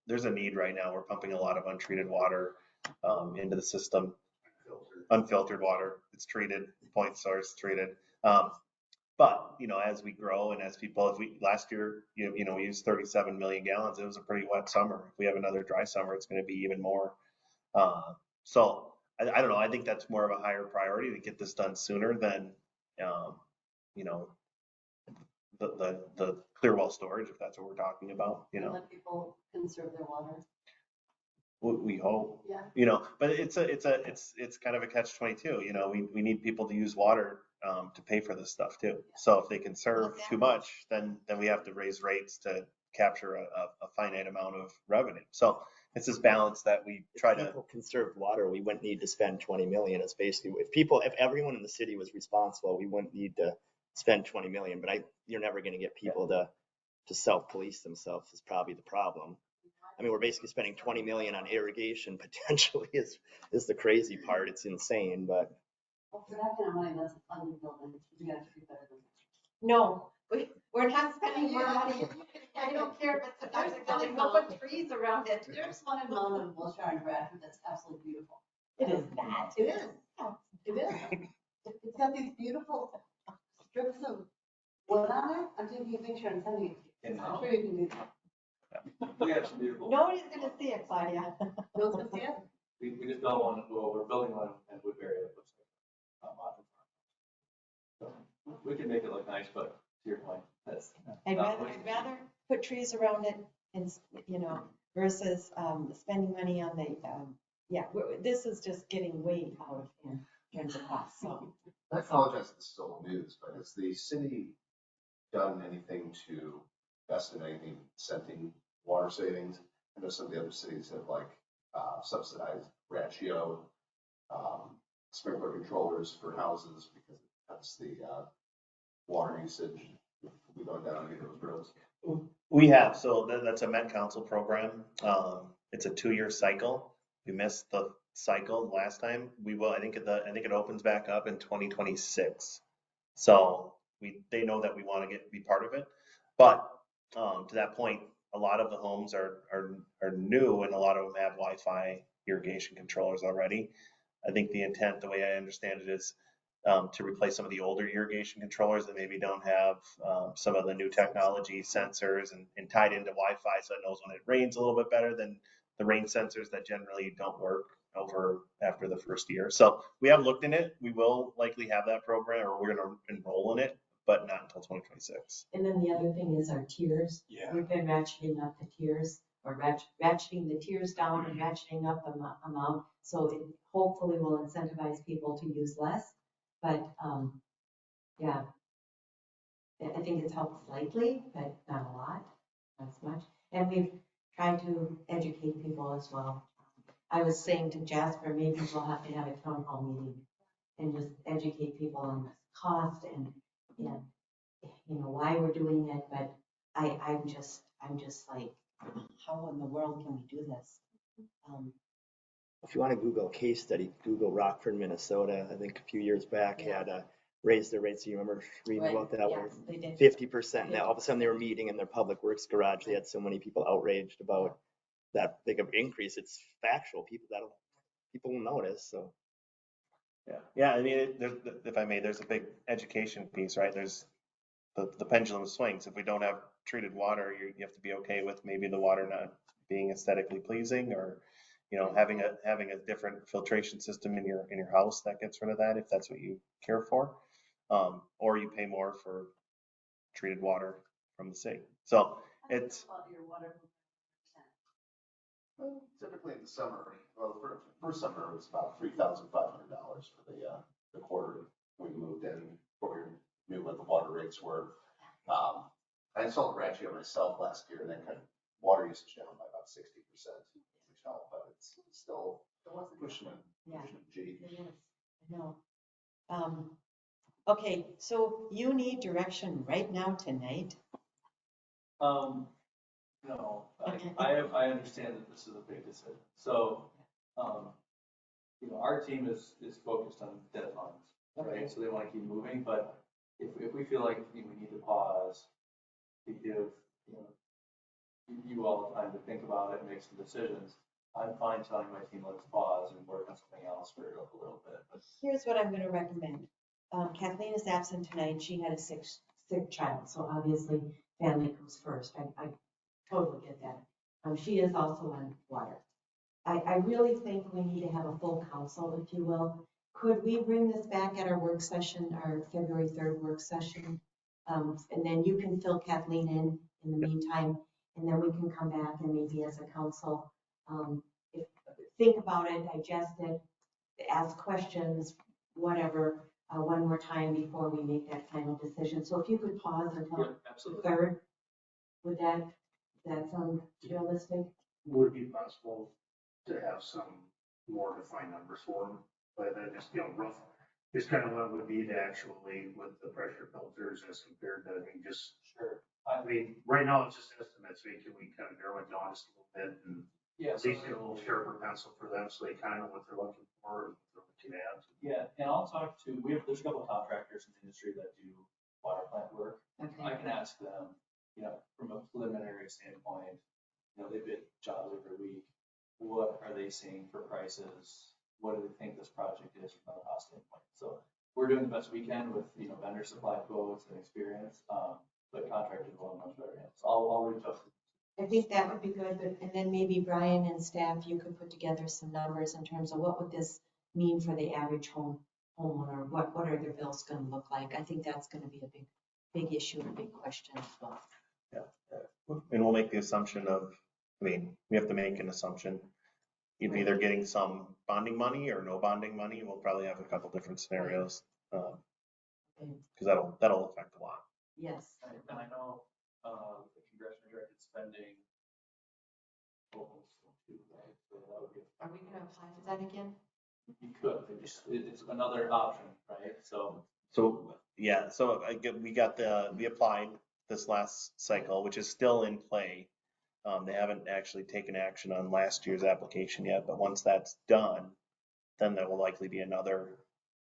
there's a need right now. We're pumping a lot of untreated water into the system. Unfiltered water. It's treated, point source treated. But, as we grow and as people, last year, we used 37 million gallons. It was a pretty wet summer. If we have another dry summer, it's going to be even more. So I don't know. I think that's more of a higher priority to get this done sooner than, the clear well storage, if that's what we're talking about, And let people conserve their water. we hope. Yeah. But it's kind of a catch-22. We need people to use water to pay for this stuff too. So if they conserve too much, then we have to raise rates to capture a finite amount of revenue. So it's this balance that we try to. If people conserved water, we wouldn't need to spend 20 million. It's basically, if everyone in the city was responsible, we wouldn't need to spend 20 million. But you're never going to get people to self-police themselves is probably the problem. I mean, we're basically spending 20 million on irrigation potentially is the crazy part. It's insane, but. Well, for that kind of money, that's a funded building. You gotta do better than that. No, we're not spending more money. I don't care if it's a public building, we'll put trees around it. There's one in Mountain Wilshire and Bradford that's absolutely beautiful. It is not. It is. It is. It's got these beautiful strips of wood on it. I'm taking a picture and sending it. I'm sure you can do that. We have some beautiful. Nobody's gonna see it, Claudia. No one's gonna see it? We just built one, we're building one in Woodbury that looks like a modern farm. So we can make it look nice, but to your point, that's. I'd not rather, what- I'd rather put trees around it and, you know, versus, spending money on the, yeah, this is just getting way out of hand in terms of cost, so. I apologize, this is old news, but has the city done anything to invest in anything incenting water savings? I know some of the other cities have like subsidized ratio sprinkler controllers for houses because that's the water usage. We going down any of those roads. We have, so that's a Met Council program. It's a 2-year cycle. We missed the cycle last time. We will, I think it opens back up in 2026. So they know that we want to be part of it. But to that point, a lot of the homes are new and a lot of them have Wi-Fi irrigation controllers already. I think the intent, the way I understand it, is to replace some of the older irrigation controllers that maybe don't have some of the new technology sensors and tied into Wi-Fi, so it knows when it rains a little bit better than the rain sensors that generally don't work over after the first year. So we have looked in it. We will likely have that program, or we're going to enroll in it, but not until 2026. And then the other thing is our tiers. Yeah. We've been ratcheting up the tiers, or ratcheting the tiers down and ratcheting up the amount. So it hopefully will incentivize people to use less. But, yeah, I think it's helped slightly, but not a lot, not as much. And we've tried to educate people as well. I was saying to Jasper, maybe we'll have to have a town hall meeting and just educate people on the cost and, you know, why we're doing it. But I'm just like, how in the world can we do this? If you want to Google a case study, Google Rockford, Minnesota. I think a few years back Yeah. had raised their rates. You remember reading Right, about that? yes, Where they did. 50%. Now all of a sudden they were meeting in their public works garage. They had so many people outraged about that big of increase. It's factual. People will notice. So Yeah. I mean, if I may, there's a big education piece, right? There's the pendulum swings. If we don't have treated water, you have to be okay with maybe the water not being aesthetically pleasing, or having a different filtration system in your house that gets rid of that if that's what you care for, or you pay more for treated water from the city. So it's Well, typically in the summer, well, for first summer, it was about $3,500 for the quarter we moved in, before we knew what the water rates were. I installed a ratio myself last year, and then kind of water usage down by about 60%, which helped, but it's still pushing a G. Yes, I know. Okay, so you need direction right now tonight? No, I understand that this is a big decision. So, our team is focused on deadlines, right? So they want to keep moving, but if we feel like we need to pause to give, you all the time to think about it and make some decisions, I'm fine telling my team, let's pause and work on something else for a little bit. But Here's what I'm gonna recommend. Kathleen is absent tonight. She had a sick child, so obviously family comes first. I totally get that. She is also on water. I really think we need to have a full council, if you will. Could we bring this back at our work session, our February 3rd work session? And then you can fill Kathleen in the meantime, and then we can come back and maybe as a council, think about it, digest it, ask questions, whatever, one more time before we make that final decision. So if you could pause until the 3rd, would that sound realistic? Would it be possible to have some more defined numbers for them? But then just, rough, just kind of what would be the actually with the pressure filters as compared to, just. Sure. I mean, right now it's just estimates. Can we kind of narrow it down just a little bit and at least get a little sharper pencil for them so they kind of know what they're looking for and what they're looking at? Yeah, and I'll talk to, there's a couple of contractors in the industry that do water plant work. Okay. I can ask them, from a preliminary standpoint, they bid jobs every week. What are they seeing for prices? What do they think this project is from a cost standpoint? So we're doing the best we can with, vendor supply quotes and experience, but contractors will have much better hands. So I'll reach out. I think that would be good, and then maybe Brian and staff, you could put together some numbers in terms of what would this mean for the average homeowner, what are their bills gonna look like? I think that's gonna be a big issue, a big question as well. And we'll make the assumption of, I mean, we have to make an assumption. You're either getting some bonding money or no bonding money. We'll probably have a couple different scenarios. Because that'll affect a lot. Yes. And I know, the congressionally directed spending. Are we gonna apply for that again? You could, it's another option, right? So Yeah, so we applied this last cycle, which is still in play. They haven't actually taken action on last year's application yet, but once that's done, then there will likely be another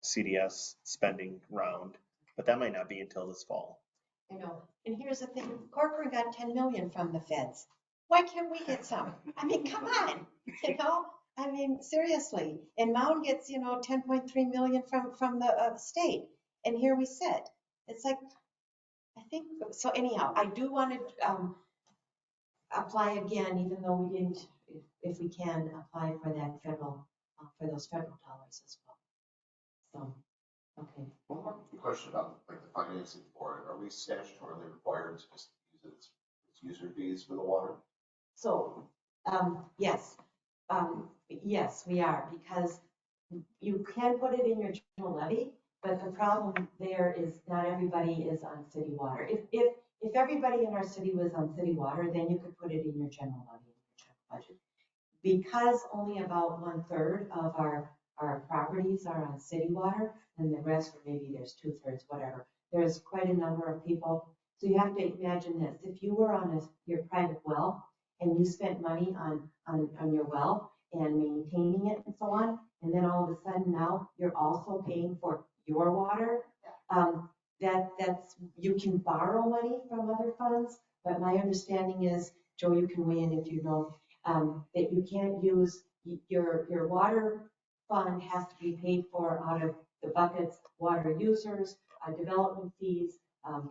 CDS spending round, but that might not be until this fall. I know. And here's the thing, Corcoran got 10 million from the feds. Why can't we get some? I mean, come on, you know? I mean, seriously. And Mound gets, 10.3 million from the state. And here we sit. It's like, I think, so anyhow, I do want to apply again, even though we didn't, if we can, apply for that federal, for those federal dollars as well. So, okay. One more question about like the financing for it. Are we statutorily required to just use its user fees for the water? So, yes, yes, we are, because you can put it in your general levy, but the problem there is not everybody is on city water. If everybody in our city was on city water, then you could put it in your general levy, in your general budget. Because only about 1/3 of our properties are on city water, and the rest, or maybe there's 2/3, whatever. There's quite a number of people. So you have to imagine this, if you were on your private well, and you spent money on your well and maintaining it and so on, and then all of a sudden now you're also paying for your water, that's, you can borrow money from other funds, but my understanding is, Joe, you can weigh in if you know, that you can't use, your water fund has to be paid for out of the buckets, water users, development fees,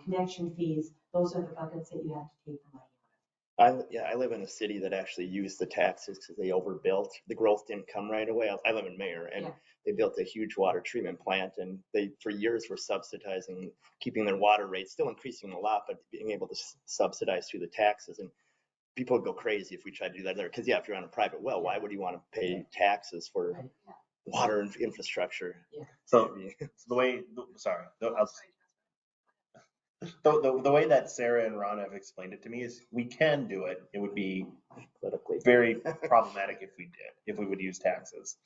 connection fees, those are the buckets that you have to take the money out of. I live in a city that actually used the taxes because they overbuilt. The growth didn't come right away. I live in Mayor, and they built a huge water treatment plant, and they for years were subsidizing, keeping their water rates, still increasing a lot, but being able to subsidize through the taxes. And people would go crazy if we tried to do that there. Because if you're on a private well, why would you want to pay taxes for water infrastructure? So the way, sorry, the way that Sarah and Ron have explained it to me is we can do it. It would be politically very problematic if we would use taxes.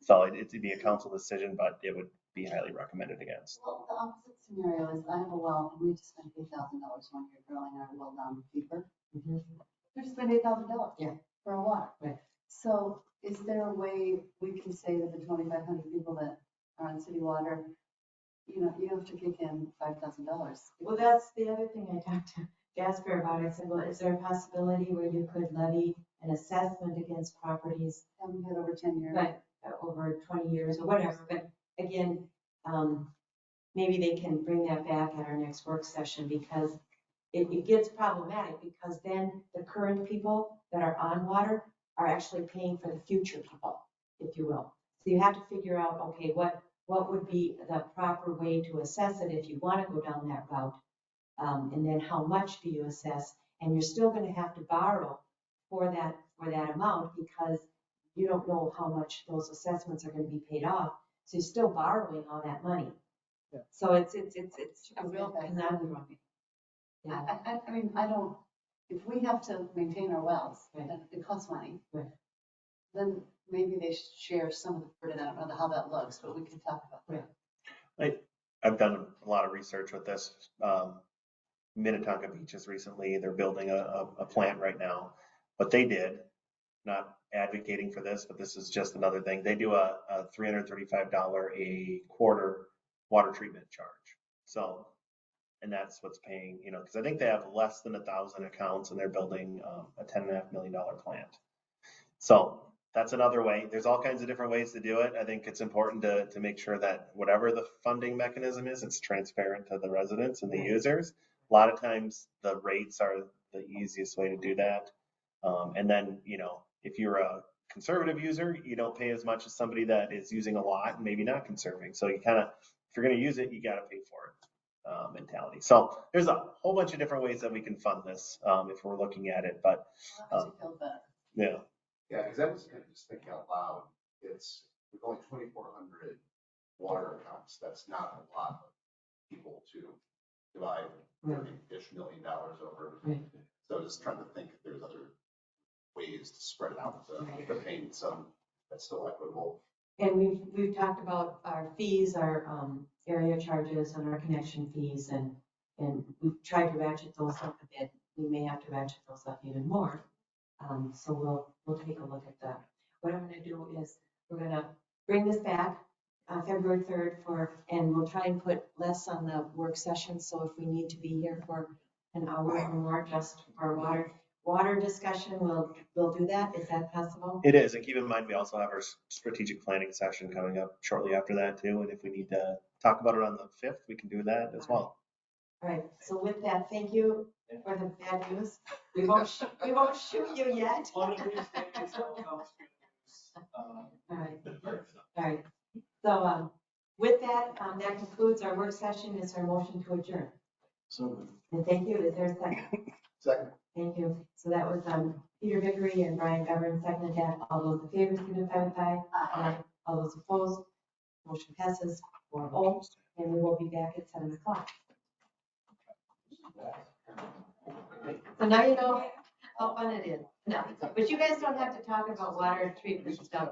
So it'd be a council decision, but it would be highly recommended against. Well, the opposite scenario is I have a well, and we just spent $8,000 one year drilling our well down deeper. We just spent $8,000 for a water. Right. So is there a way we can say to the 2,500 people that are on city water, you have to kick in $5,000? Well, that's the other thing I talked to Jasper about. I said, well, is there a possibility where you could levy an assessment against properties? Haven't had over 10 years. But over 20 years or whatever. But again, maybe they can bring that back at our next work session, because it gets problematic, because then the current people that are on water are actually paying for the future people, if you will. So you have to figure out, okay, what would be the proper way to assess it if you want to go down that route? And then how much do you assess? And you're still going to have to borrow for that amount, because you don't know how much those assessments are going to be paid off. So you're still borrowing all that money. So it's a real conundrum. I mean, if we have to maintain our wells, and it costs money, then maybe they should share some of the burden. I don't know how that looks, but we can talk about that. I've done a lot of research with this. Minnetonka Beaches recently, they're building a plant right now. What they did, not advocating for this, but this is just another thing. They do a $335 a quarter water treatment charge. So, and that's what's paying, because I think they have less than 1,000 accounts, and they're building a $10.5 million plant. So that's another way. There's all kinds of different ways to do it. I think it's important to make sure that whatever the funding mechanism is, it's transparent to the residents and the users. A lot of times the rates are the easiest way to do that. And then, if you're a conservative user, you don't pay as much as somebody that is using a lot and maybe not conserving. So you kind of, if you're going to use it, you got to pay for it mentality. So there's a whole bunch of different ways that we can fund this if we're looking at it. But yeah. Yeah, because I was kind of just thinking out loud, it's, with only 2,400 water accounts, that's not a lot of people to divide $30-ish million over. Right. So just trying to think if there's other ways to spread it out, the payment some that's still equitable. And we've talked about our fees, our area charges and our connection fees, and we've tried to ratchet those up a bit. We may have to ratchet those up even more. So we'll take a look at that. What I'm gonna do is, we're gonna bring this back February 3rd and we'll try and put less on the work session. So if we need to be here for an hour or more just for water discussion, we'll do that. Is that possible? It is, and keep in mind, we also have our strategic planning session coming up shortly after that too, and if we need to talk about it on the 5th, we can do that as well. All right, so with that, thank you for the bad news. We won't shoot you yet. One of these days, will come to news. All right. So with that, that concludes our work session. Is our motion to adjourn? So And thank you. Is there a second? Second. Thank you. So that was Peter Vickery and Brian Govern, seconded that. All those in favor, signify with aye. Aye. All those opposed, motion passes 4-0, and we will be back at 7 o'clock. So now you know how fun it is. No, but you guys don't have to talk about water treatment stuff.